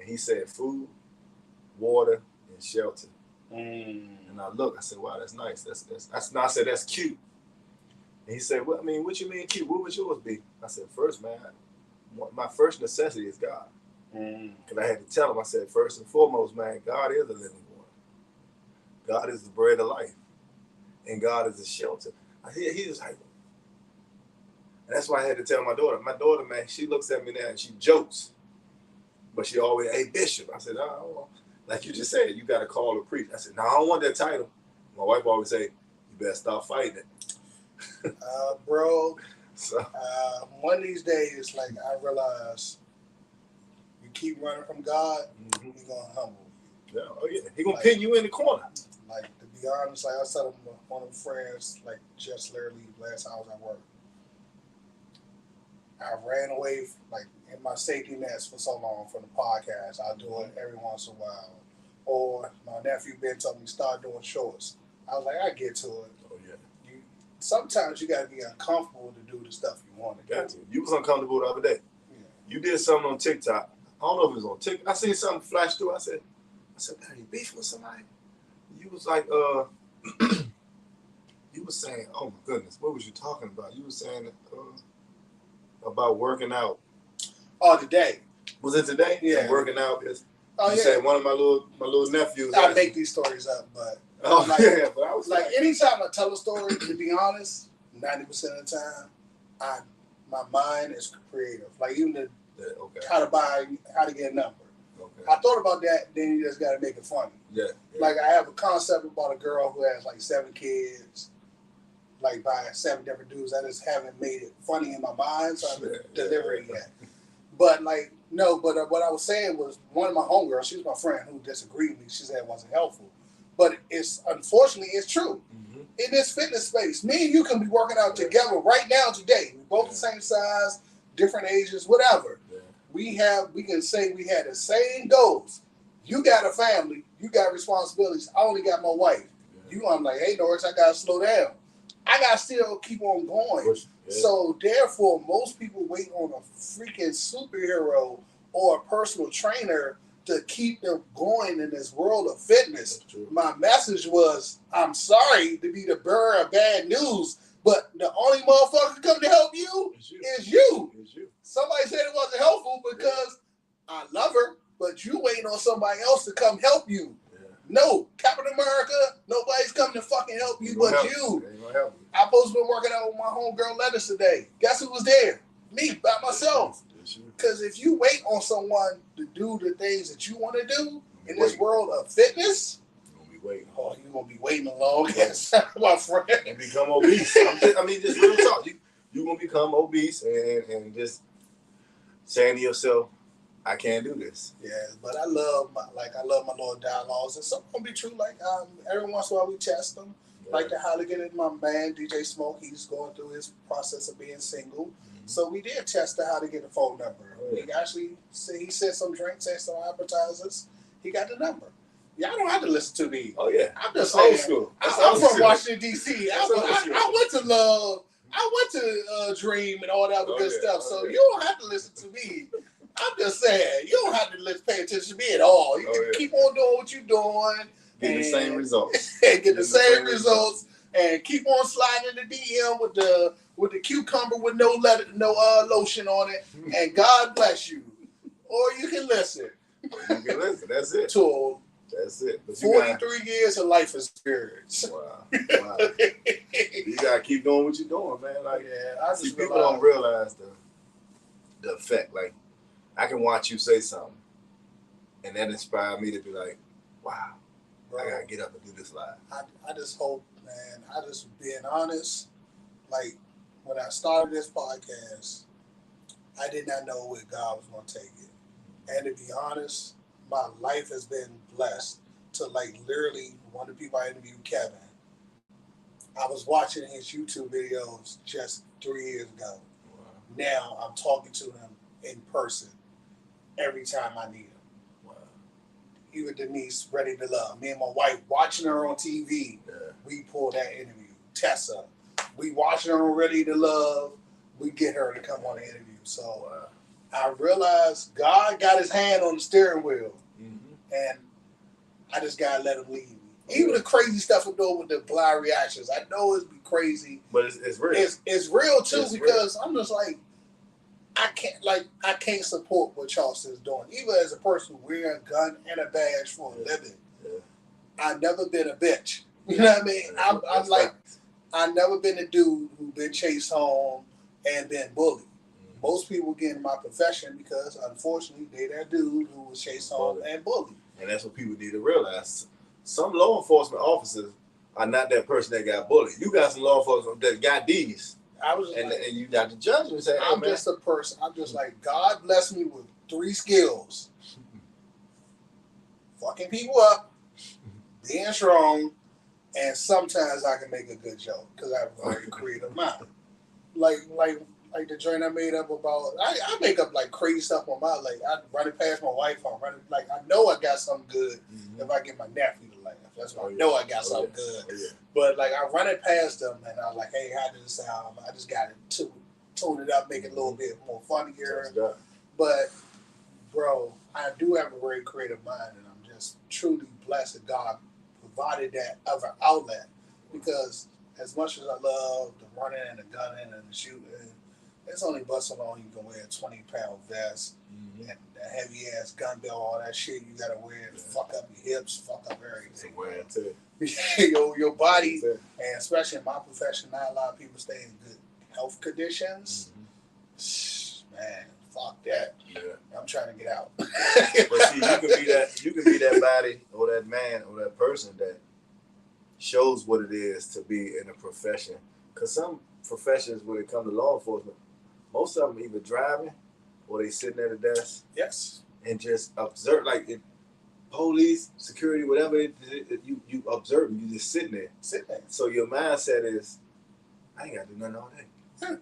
And he said food, water, and shelter. Mm. And I looked. I said, wow, that's nice. I said that's cute. And he said, well, I mean, what you mean cute? What would yours be? I said, first, man, my first necessity is God. Because I had to tell him, I said, first and foremost, man, God is a living one. God is the bread of life. And God is a shelter. He was like, and that's why I had to tell my daughter. My daughter, man, she looks at me now and she jokes. But she always, hey, Bishop. I said, oh, like you just said, you got to call her priest. I said, no, I don't want that title. My wife always say, you better stop fighting it. Bro, one of these days, like, I realize you keep running from God, He's going to humble you. Yeah, oh, yeah. He's going to pin you in the corner. Like, to be honest, like I was telling one of my friends, like, just literally last time I was at work, I ran away, like, in my safety nets for so long from the podcast. I do it every once in a while. Or my nephew Ben told me start doing shorts. I was like, I get to it. Oh, yeah. Sometimes you got to be uncomfortable to do the stuff you want to do. You was uncomfortable the other day. Yeah. You did something on TikTok. I don't know if it was on TikTok. I seen something flash through. I said, man, you beefing with somebody? You was like, you was saying, oh my goodness, what was you talking about? You was saying about working out. Oh, today. Was it today? Yeah. Working out. You yeah. said one of my little nephews. I make these stories up, but but I was like anytime I tell a story, to be honest, 90% of the time, my mind is creative. Like even how to get a number. Okay. I thought about that, then you just got to make it funny. Yeah. Like I have a concept about a girl who has like 7 kids, like by 7 different dudes. I just haven't made it funny in my mind, so I'm delivering it yet. But like, no, but what I was saying was one of my homegirls, she was my friend who disagreed with me. She said it wasn't helpful. But unfortunately, it's true. Mm-hmm. In this fitness space, me and you can be working out together right now today. We're both the same size, different ages, whatever. Yeah. We can say we had the same goals. You got a family, you got responsibilities. I only got my wife. Yeah. I'm like, hey, Norris, I gotta slow down. I gotta still keep on going. Yeah. So therefore, most people wait on a freaking superhero or a personal trainer to keep them going in this world of fitness. My message was, I'm sorry to be the bearer of bad news, but the only motherfucker come to help you is you. Somebody said it wasn't helpful because I love her, but you waiting on somebody else to come help you. Yeah. No, Captain America, nobody's coming to fucking help you but you. I'm supposed to be working out with my homegirl Lettuce today. Guess who was there? Me, by myself. Because if you wait on someone to do the things that you want to do in this world of fitness, you're going to be waiting a long time, my friend. And become obese. Just real talk. You're going to become obese and just saying to yourself, I can't do this. Yeah, but I love my little dialogues. And some going to be true. Like every once in a while we test them. Yeah. Like the How to Get It, my man, DJ Smoke, he's going through his process of being single. So we did test How to Get a phone number. Oh, yeah. He actually he sent some drinks and some appetizers. He got the number. Y'all don't have to listen to me. Oh yeah, I'm just saying, old school. I'm from Washington D.C. I went to Love. I went to Dream and all that other good stuff. So you don't have to listen to me. I'm just saying you don't have to pay attention to me at all. You can keep on doing what you're doing. Get the same results. And get the same results. And keep on sliding in the DM with the cucumber with no lotion on it, and God bless you. Or you can listen. That's it. That's it. But 43 years of life experience. Wow. You gotta keep doing what you're doing, man. Like, people don't realize the effect. Like, I can watch you say something, and that inspired me to be like, wow, bro, I gotta get up and do this live. I just hope, man, I just being honest, like when I started this podcast, I did not know where God was going to take it. And to be honest, my life has been blessed to like literally one of the people I interviewed, Kevin. I was watching his YouTube videos just 3 years ago. Wow. Now I'm talking to him in person every time I need him. Wow. Even Denise, Ready to Love. Me and my wife watching her on TV. Yeah. We pull that interview. Tessa, we watching her on Ready to Love. We get her to come on the interview. So wow. I realized God got his hand on the steering wheel. Mm-hmm. And I just got to let him lead me. Even the crazy stuff I'm doing with the blind reactions. I know it's be crazy. But it's real. It's real too, it's because real. I'm just like, I can't support what Charleston's doing. Even as a person wearing a gun and a badge for a living. Yeah. I've never been a bitch. You know what I mean? I'm like, I've never been a dude who been chased home and been bullied. Mm-hmm. Most people get in my profession because, unfortunately, they that dude who was chased home and bullied. And that's what people need to realize. Some law enforcement officers are not that person that got bullied. You got some law enforcement that got these. And you got to judge them and say, I'm just a person. I'm just like, God bless me with 3 skills. Fucking people up, being strong, and sometimes I can make a good joke because I have a very creative mind. Like the joint I made up about, I make up like crazy stuff on my, like I run it past my wife, like I know I got something good if I get my nephew to laugh. That's why I know I got something good. Oh, yeah. But like I run it past them and I was like, hey, how does it sound? I just got to tune it up, make it a little bit more funnier. But bro, I do have a very creative mind and I'm just truly blessed that God provided that other outlet because as much as I love the running and the gunning and the shooting, it's only busting on you can wear a 20-pound vest and the heavy ass gun belt, all that shit you gotta wear to fuck up your hips, fuck up everything. Your body, and especially in my profession, not a lot of people stay in good health conditions. Man, fuck that. Yeah. I'm trying to get out. But see, you can be that body or that man or that person that shows what it is to be in a profession. Because some professions, when it comes to law enforcement, most of them either driving or they sitting at a desk. Yes. And just observe, like if police, security, whatever you observe, you just sitting there. So your mindset is, I ain't got to do nothing all day. Yeah.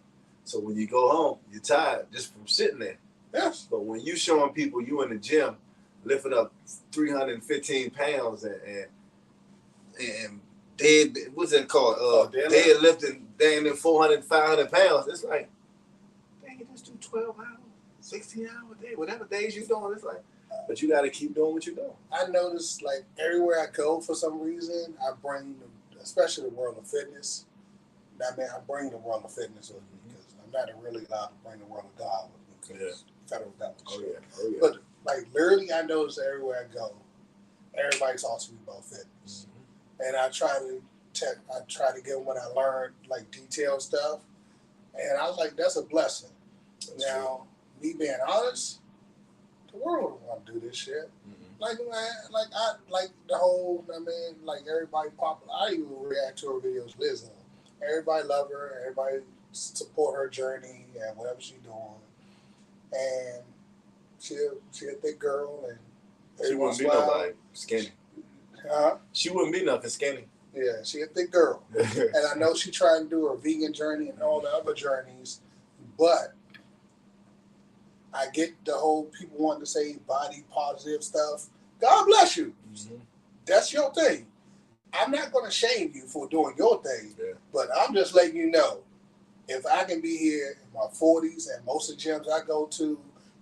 So when you go home, you're tired just from sitting there. Yes. But when you showing people you in the gym lifting up 315 pounds and dead, what's it called? Deadlifting, damn near 400, 500 pounds. It's like, dang, you just do 12 hours, 16 hours a day, whatever days you doing. It's like, but you got to keep doing what you're doing. I notice, like, everywhere I go for some reason, I bring, especially the world of fitness. I mean, I bring the world of fitness with me because I'm not really allowed to bring the world of God with me because federal government. Oh, yeah. But, like, literally, I notice everywhere I go, everybody talks to me about fitness. And I try to give them what I learned, like detailed stuff. And I was like, that's a blessing. That's now, true. Me being honest, the world don't want to do this shit. Like, man, like the whole, I mean, like everybody popular. I even react to her videos, Lizzo. Everybody love her. Everybody support her journey and whatever she's doing. And she a thick girl. And she wouldn't be nobody skinny. She wouldn't be nothing skinny. Yeah, she a thick girl. And I know she tried to do her vegan journey and all the other journeys, but I get the whole people wanting to say body positive stuff. God bless you. That's your thing. I'm not going to shame you for doing your thing, but I'm just letting you know, if I can be here in my 40s and most of the gyms I go to,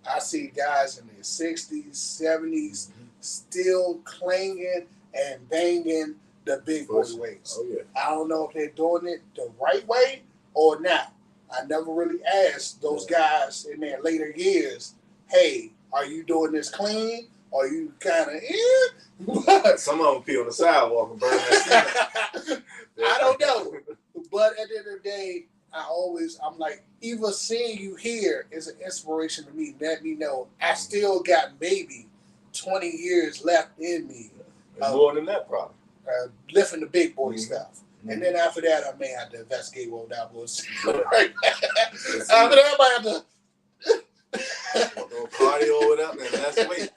I see guys in their 60s, 70s, still clanging and banging the big boy weights. Oh, yeah. I don't know if they're doing it the right way or not. I never really asked those guys in their later years, hey, are you doing this clean? Or you kind of Some of them pee on the sidewalk and burn that. I don't know. But at the end of the day, I'm like, even seeing you here is an inspiration to me. Let me know I still got maybe 20 years left in me. More than that, probably. Lifting the big boy stuff. And then after that, I may have to investigate what that was. Right. After that, I might have to. Go cardio it up and let's wait.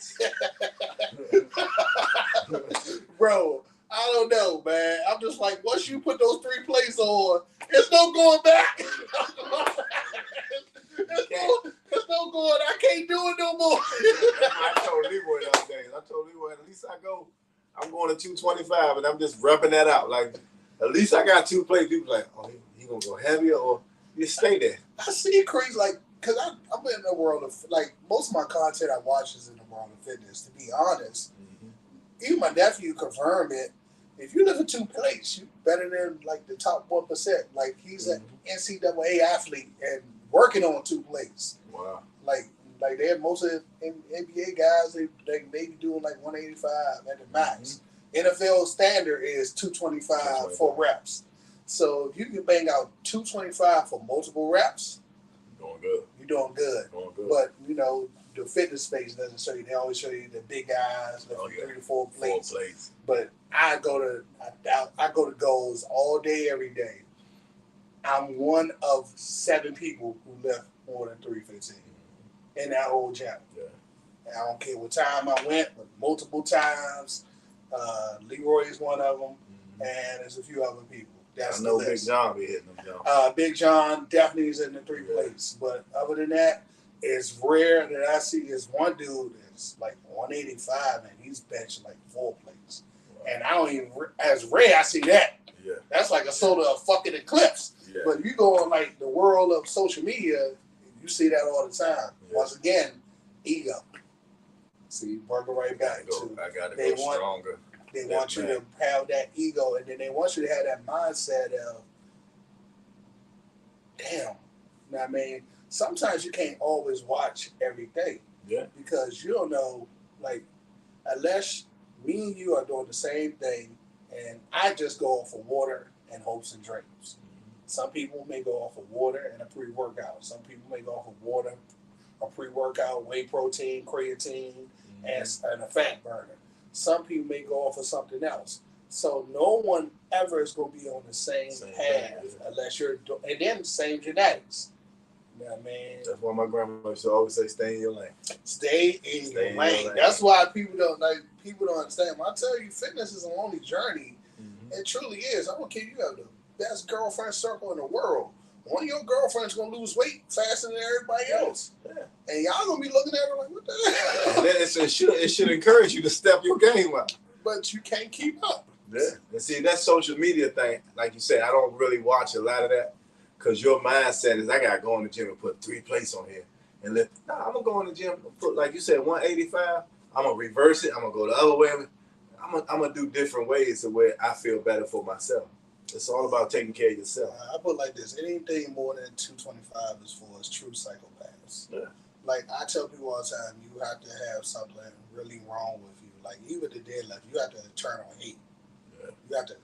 Bro, I don't know, man. I'm just like, once you put those 3 plates on, there's no going back. There's no going. I can't do it no more. I told Leroy the other day. At least I'm going to 225, and I'm just repping that out. Like, at least I got 2 plates. People like, oh, he gonna go heavier, or you stay there. I see it crazy, like, because I'm in the world of, like, most of my content I watch is in the world of fitness, to be honest. Even my nephew confirmed it. If you lift at 2 plates, you're better than, like, the top 1%. Like, he's an NCAA athlete and working on 2 plates. Wow. Like they're most of the NBA guys, they be doing, like, 185 at the max. NFL standard is 225 for reps. So if you can bang out 225 for multiple reps, you're doing good. But, you know, the fitness space doesn't show you. They always show you the big guys, like 3 to 4 plates. 4 plates. But I go to goals all day, every day. I'm one of 7 people who lift more than 315 in that whole gym. Yeah. And I don't care what time I went, but multiple times. Leroy is one of them, and there's a few other people. That's I know the list. Big John be hitting them, John. Big John definitely is in the 3 plates, but other than that, it's rare that I see this one dude that's like 185 and he's benching like 4 plates. Wow. And I don't even, as rare I see that. Yeah. That's like a sort of fucking eclipse. Yeah. But you go on like the world of social media, you see that all the time. Yeah. Once again, ego. See, working right back to. I gotta go stronger. They want you to have that ego, and then they want you to have that mindset of, damn. You know what I mean? Sometimes you can't always watch everything. Yeah. Because you don't know, like, unless me and you are doing the same thing, and I just go off of water and hopes and dreams. Some people may go off of water and a pre-workout. Some people may go off of water, a pre-workout, whey protein, creatine, and a fat burner. Some people may go off of something else. So no one ever is going to be on the same path unless you're, and then same genetics. You know what I mean? That's why my grandma used to always say, stay in your lane. Stay in your lane. That's why people don't understand. When I tell you fitness is a lonely journey, it truly is. I'm going to kid you, have the best girlfriend circle in the world. One of your girlfriends going to lose weight faster than everybody else. Yeah. And y'all going to be looking at her like, what the hell? And then it should encourage you to step your game up. But you can't keep up. Yeah. And see, that social media thing, like you said, I don't really watch a lot of that because your mindset is, I got to go in the gym and put 3 plates on here. And I'm going to go in the gym and put, like you said, 185. I'm going to reverse it. I'm going to go the other way. I'm going to do different ways to where I feel better for myself. It's all about taking care of yourself. I put it like this. Anything more than 225 is for us true psychopaths. Yeah. Like I tell people all the time, you have to have something really wrong with you. Like even the deadlift, you have to turn on hate. Yeah. You have to,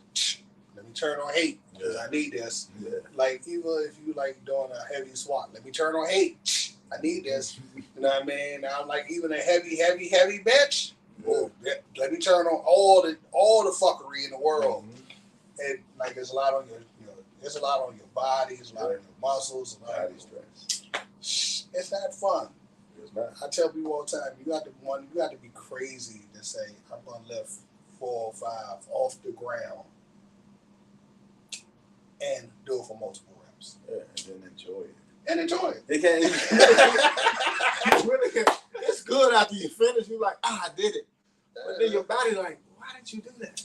let me turn on hate because I need this. Yeah. Like even if you like doing a heavy squat, let me turn on hate. I need this. You know what I mean? I'm like even a heavy bench. Yeah. Let me turn on all the fuckery in the world. And like there's a lot on your body, there's a lot on your muscles, a lot of stress. It's not fun. It's not. I tell people all the time, you got to be crazy to say I'm gonna lift 4 or 5 off the ground and do it for multiple reps. Yeah, and then enjoy it. It can't. It's good after you finish. You're like, I did it. But then your body like, why did you do that?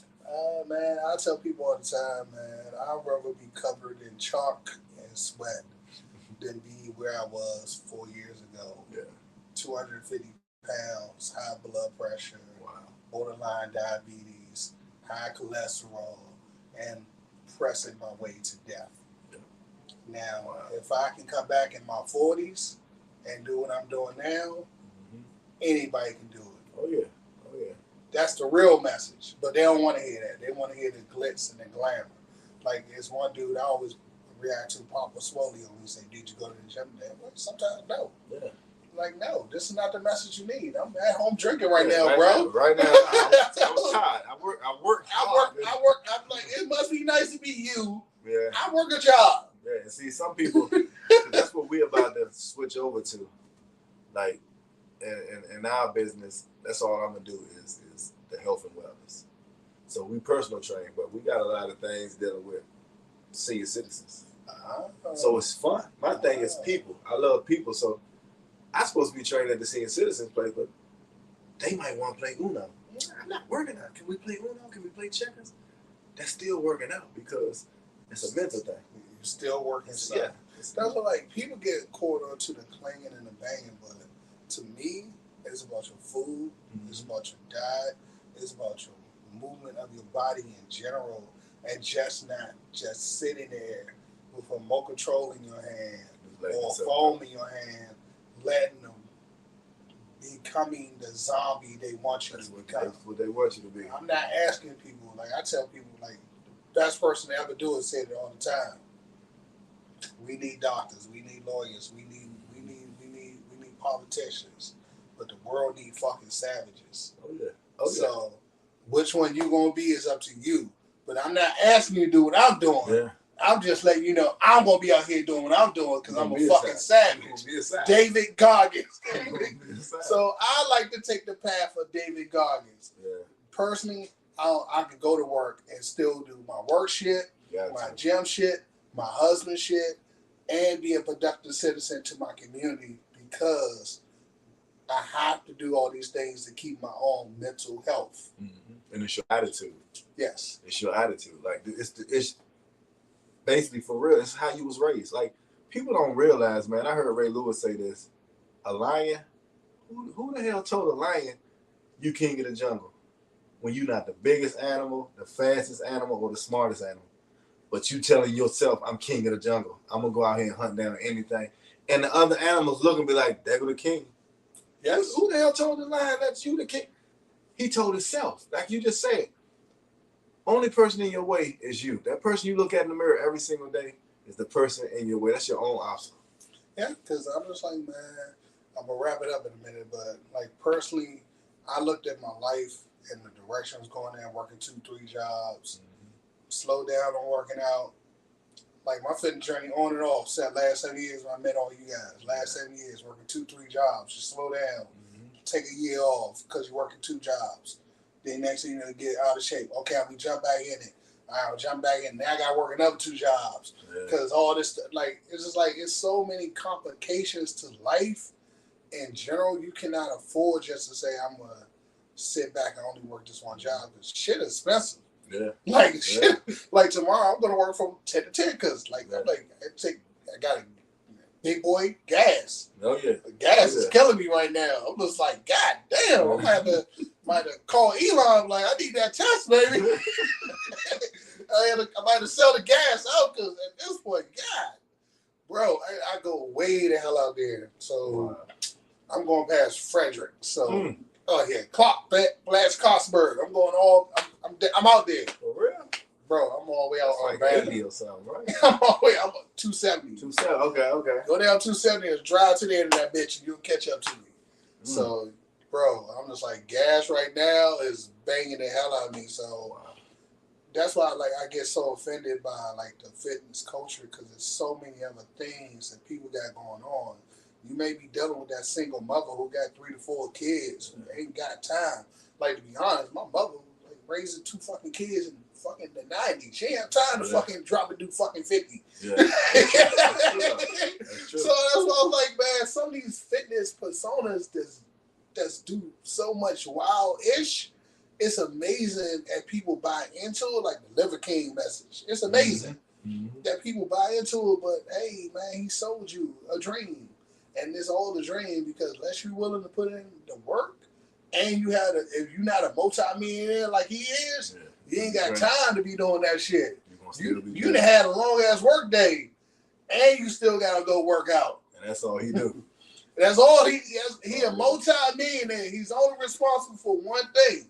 Man, I tell people all the time, man, I'd rather be covered in chalk and sweat than be where I was 4 years ago. Yeah. 250 pounds, high blood pressure, borderline diabetes, high cholesterol, and pressing my way to death. Yeah. Now, if I can come back in my 40s and do what I'm doing now, anybody can do it. Oh, yeah. That's the real message, but they don't want to hear that. They want to hear the glitz and the glamour. Like, there's one dude I always react to Papa Swoley when he say, "Did you go to the gym today?" Like, sometimes no. Yeah. Like, no, this is not the message you need. I'm at home drinking right now, right bro. Right now, I was tired. I work. I'm like, it must be nice to be you. Yeah. I work a job. Yeah, and see, some people, that's what we're about to switch over to. Like, in our business, that's all I'm going to do is the health and wellness. So we personal train, but we got a lot of things dealing with senior citizens. So it's fun. My thing is people. I love people, so I'm supposed to be trained at the senior citizens place, but they might want to play Uno. I'm not working out. Can we play Uno? Can we play checkers? That's still working out because it's a mental thing. You're still working. Yeah. That's what, like, people get caught onto the clanging and the banging, but to me, it's about your food. Mm-hmm. It's about your diet. It's about your movement of your body in general, and just not just sitting there with a remote control in your hand or a phone in your hand, letting them becoming the zombie they want you to become. That's what they want you to be. I'm not asking people. Like, I tell people, like, the best person to ever do it said it all the time. We need doctors. We need lawyers. We need politicians. But the world need fucking savages. Oh yeah. So, which one you gonna be is up to you. But I'm not asking you to do what I'm doing. Yeah. I'm just letting you know I'm gonna be out here doing what I'm doing because I'm a fucking savage. David Goggins. So I like to take the path of David Goggins. Yeah. Personally, I could go to work and still do my work shit, my gym shit, my husband shit, and be a productive citizen to my community because I have to do all these things to keep my own mental health. Mm-hmm. And it's your attitude. Yes. It's your attitude. Like, it's basically, for real, it's how you was raised. Like, people don't realize, man, I heard Ray Lewis say this, a lion, who the hell told a lion you king of the jungle when you're not the biggest animal, the fastest animal, or the smartest animal? But you telling yourself, I'm king of the jungle. I'm going to go out here and hunt down anything. And the other animals look and be like, there go the king. Yes. Who the hell told the lion that's you the king? He told himself. Like you just said. Only person in your way is you. That person you look at in the mirror every single day is the person in your way. That's your own obstacle. Yeah, because I'm just like, man, I'm going to wrap it up in a minute. But, like, personally, I looked at my life and the direction I was going in, working 2-3 jobs, slow down on working out. Like, my fitness journey on and off, last 7 years when I met all you guys. Last 7 years, working 2-3 jobs. Just slow down. Take a year off because you're working 2 jobs. Then next thing you know, get out of shape. Okay, I'm going to jump back in it. All right, I'll jump back in. Now I got to work another 2 jobs. Because all this, like, it's just like, it's so many complications to life. In general, you cannot afford just to say, I'm going to sit back and only work this one job. Because shit is expensive. Yeah. Like, shit. Like, tomorrow I'm going to work from 10 to 10 because, like, I'm like, I got a big boy gas. Oh, yeah. The gas is killing me right now. I'm just like, God damn, I might have to call Elon, like, I need that test, baby. I might have to sell the gas out because at this point, God, bro, I go way the hell out there. So I'm going past Frederick. So, oh, yeah, Blas Costberg. I'm going I'm out there. For real? Bro, I'm all the way out on like 80 or something, right? I'm 270. 270, okay. Go down 270 and drive to the end of that bitch and you'll catch up to me. So, bro, I'm just like, gas right now is banging the hell out of me. So that's why I get so offended by like the fitness culture because there's so many other things that people got going on. You may be dealing with that single mother who got 3 to 4 kids who ain't got time. Like, to be honest, my mother like raising 2 fucking kids in fucking the 90s. She ain't have time to fucking drop and do fucking 50. Yeah. That's true. So that's why I was like, man, some of these fitness personas that's do so much wild-ish. It's amazing that people buy into it, like the Liver King message. It's amazing that people buy into it, but hey, man, he sold you a dream. And it's all the dream because unless you're willing to put in the work and if you're not a multi-millionaire like he is, you ain't got time to be doing that shit. You done had a long-ass work day and you still got to go work out. And that's all he do. That's all he a multi-millionaire. He's only responsible for one thing,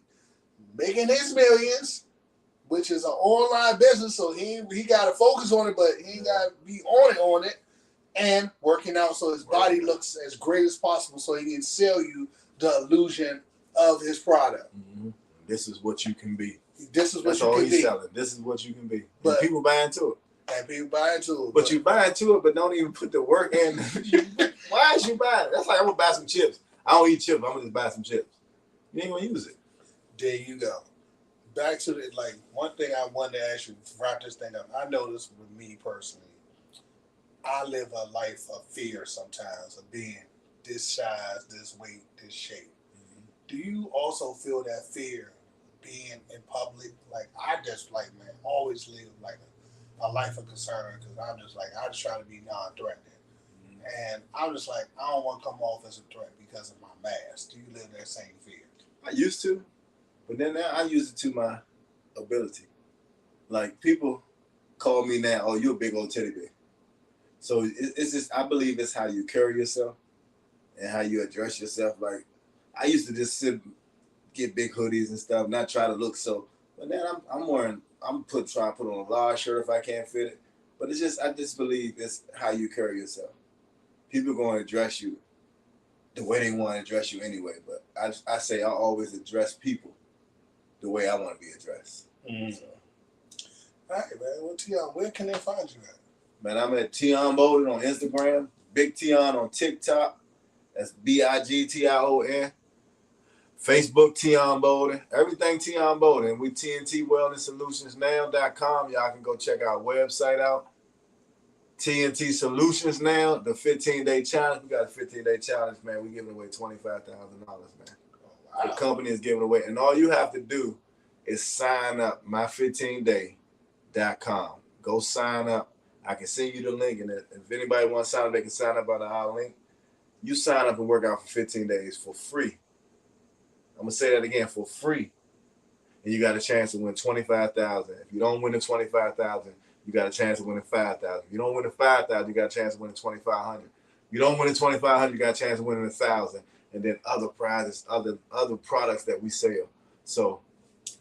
making his millions, which is an online business, so he got to focus on it, but he ain't got to be on it, and working out so his body looks as great as possible, so he can sell you the illusion of his product. Mm-hmm. This is what you can be. This is what That's you all can he's be. selling. This is what you can be. But and people buy into it. And people buy into it. But you buy into it, but don't even put the work in. Why is you buying it? That's like I'm gonna buy some chips. I don't eat chips. I'm gonna just buy some chips. You ain't gonna use it. There you go. Back to the one thing I wanted to ask you. Wrap this thing up. I know this with me personally. I live a life of fear sometimes of being this size, this weight, this shape. Mm-hmm. Do you also feel that fear being in public? Like I just man, always live like a life of concern because I just try to be non-threatening. Mm-hmm. And I'm just I don't want to come off as a threat because of my mask. Do you live that same fear? I used to, but then now I use it to my ability. Like people call me now, oh, you're a big old teddy bear. So it's just, I believe it's how you carry yourself and how you address yourself. Like I used to just get big hoodies and stuff, not try to look so. But now I'm trying to put on a large shirt if I can't fit it. But I just believe it's how you carry yourself. People are going to address you the way they want to address you anyway. But I say I always address people the way I want to be addressed. Mm-hmm. So. All right, man. Well, Tion, where can they find you at? Man, I'm at Tion Bolden on Instagram, Big Tion on TikTok. That's BIGTION. Facebook Tion Bolden. Everything Tion Bolden. We TNTWellnessSolutionsNow.com. Y'all can go check our website out. TNT Solutions Now, the 15-day challenge. We got a 15-day challenge, man. We're giving away $25,000, man. Oh, wow. The company is giving away. And all you have to do is sign up, my15day.com. Go sign up. I can send you the link. And if anybody wants to sign up, they can sign up on our link. You sign up and work out for 15 days for free. I'm going to say that again, for free. And you got a chance to win $25,000. If you don't win the $25,000, you got a chance of winning $5,000. If you don't win the $5,000, you got a chance of winning $2,500. You don't win the $2,500, you got a chance of winning $1,000. And then other prizes, other products that we sell. So,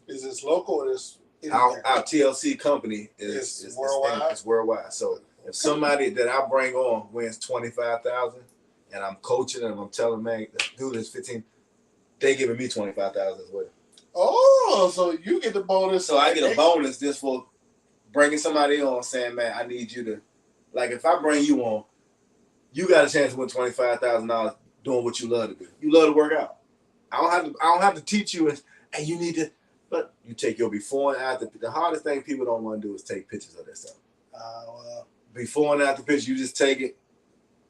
is this local or is our TLC company is worldwide? It's worldwide. So if somebody that I bring on wins $25,000, and I'm coaching them, I'm telling them, man, do this 15, they giving me $25,000 as well. Oh, so you get the bonus. So I get a bonus just for bringing somebody on, saying, man, I need you to, like, if I bring you on, you got a chance to win $25,000 doing what you love to do. You love to work out. I don't have to teach you, and you need to, but you take your before and after. The hardest thing people don't want to do is take pictures of themselves. Well, before and after picture, you just take it,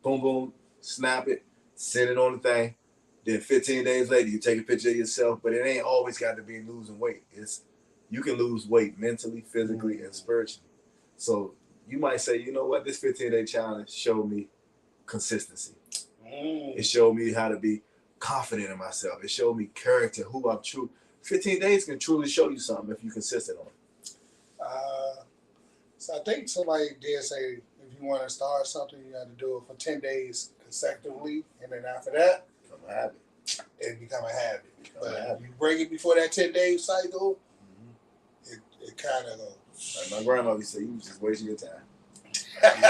boom, boom, snap it, send it on the thing. Then 15 days later, you take a picture of yourself, but it ain't always got to be losing weight. You can lose weight mentally, physically, and spiritually. So you might say, you know what, this 15-day challenge showed me consistency. It showed me how to be confident in myself. It showed me character, who I'm true. 15 days can truly show you something if you're consistent on it. So I think somebody did say if you want to start something, you got to do it for 10 days consecutively, and then after that, become a habit. It become a habit. But if you bring it before that 10-day cycle, it kind of goes. Like my grandma used to say, you just wasting your time. you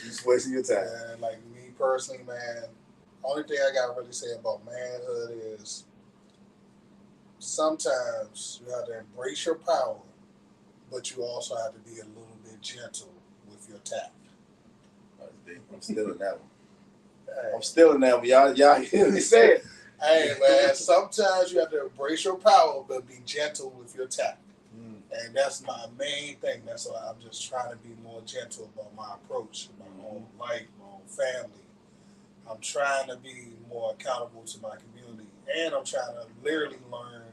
just wasting your time. And like me personally, man, only thing I got to really say about manhood is sometimes you have to embrace your power, but you also have to be a little bit gentle with your tact. I'm still in that one. I'm still in that one. Y'all hear me say it. Hey, man, sometimes you have to embrace your power, but be gentle with your tact. And that's my main thing. That's why I'm just trying to be more gentle about my approach, my own life, my own family. I'm trying to be more accountable to my community. And I'm trying to literally learn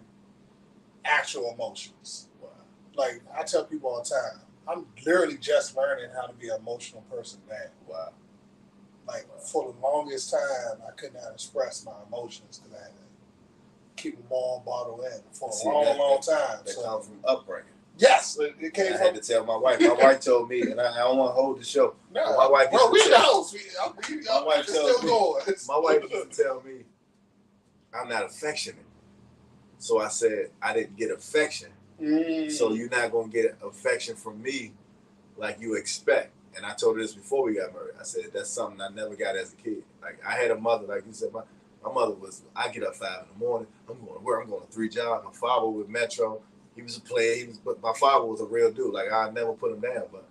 actual emotions. Wow. Like, I tell people all the time, I'm literally just learning how to be an emotional person now. Wow. Like, for the longest time, I could not express my emotions because I had to keep them all bottled in for a long time. That comes from upbringing. Yes, it came from. I had to tell my wife. My wife told me, and I don't want to hold the show. No, my wife bro, we in the house. My wife tells me. My wife used to tell me, I'm not affectionate. So I said I didn't get affection So you're not gonna get affection from me like you expect. And I told her this before we got married. I said that's something I never got as a kid. Like I had a mother, like you said, my mother was. I get up 5 a.m. I'm going to work. I'm going to 3 jobs. My father was with Metro. He was a player. But my father was a real dude. Like I never put him down, but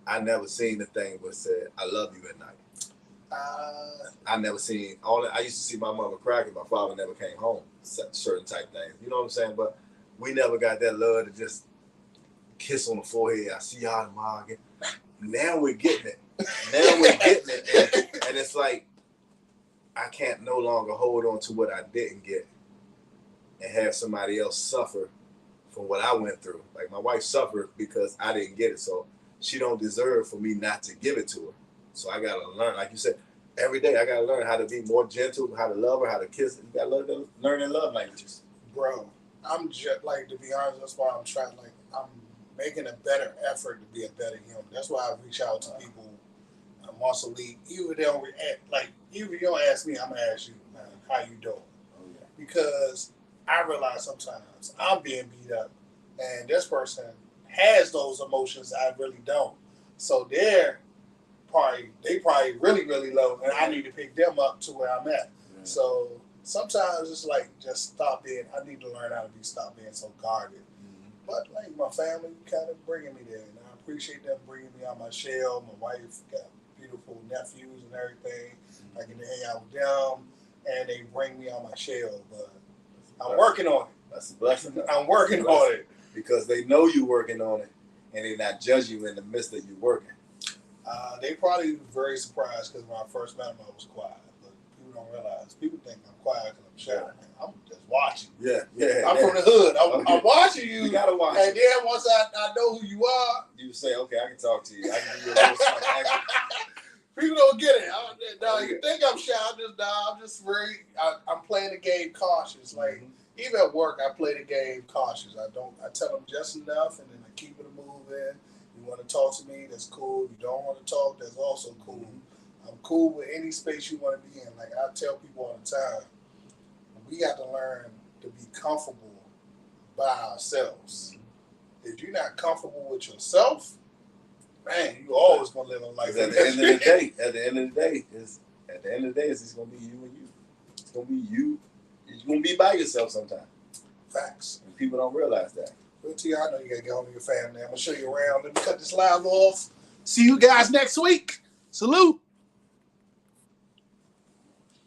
I never seen the thing where it said I love you at night. I never seen I used to see my mother cry because my father never came home. Certain type things, you know what I'm saying? But we never got that love to just kiss on the forehead. I see y'all tomorrow again. Now we're getting it. And it's like I can't no longer hold on to what I didn't get and have somebody else suffer from what I went through. Like my wife suffered because I didn't get it, so she don't deserve for me not to give it to her. So I gotta learn, like you said, every day I gotta learn how to be more gentle, how to love her, how to kiss her. You gotta learn and love languages. Bro, I'm just like, to be honest, that's why I'm trying. Like I'm making a better effort to be a better human. That's why I reach out to people once a week. Even if you don't ask me, I'm gonna ask you, man, how you doing? Oh, yeah. Because I realize sometimes I'm being beat up, and this person has those emotions I really don't. So they probably really, really low, and I need to pick them up to where I'm at. Mm-hmm. So sometimes it's like just stop being. I need to learn how to stop being so guarded. Mm-hmm. But like my family kind of bringing me there, and I appreciate them bringing me out my shell. My wife got beautiful nephews and everything. Mm-hmm. I get to hang out with them, and they bring me out my shell. But I'm working on it. That's a blessing. I'm working on it. Because they know you're working on it, and they not judge you in the midst of you working. They probably were very surprised because when I first met them, I was quiet. But people don't realize. People think I'm quiet because I'm shy. I'm just watching. Yeah. I'm from the hood. I'm watching you. You gotta watch. And then once I know who you are, you say, okay, I can talk to you. I can give you a little something. People don't get it. You think I'm shy? I'm playing the game cautious. Like even at work, I play the game cautious. I tell them just enough, and then I keep it moving. You want to talk to me? That's cool. You don't want to talk? That's also cool. I'm cool with any space you want to be in. Like I tell people all the time, we got to learn to be comfortable by ourselves. If you're not comfortable with yourself, man, you always gonna live a life. At the end of the day, it's gonna be you and you. It's gonna be you. You're gonna be by yourself sometimes. Facts. And people don't realize that. Well, T, I know you gotta get home to your family. I'm gonna show you around. Let me cut this live off. See you guys next week. Salute.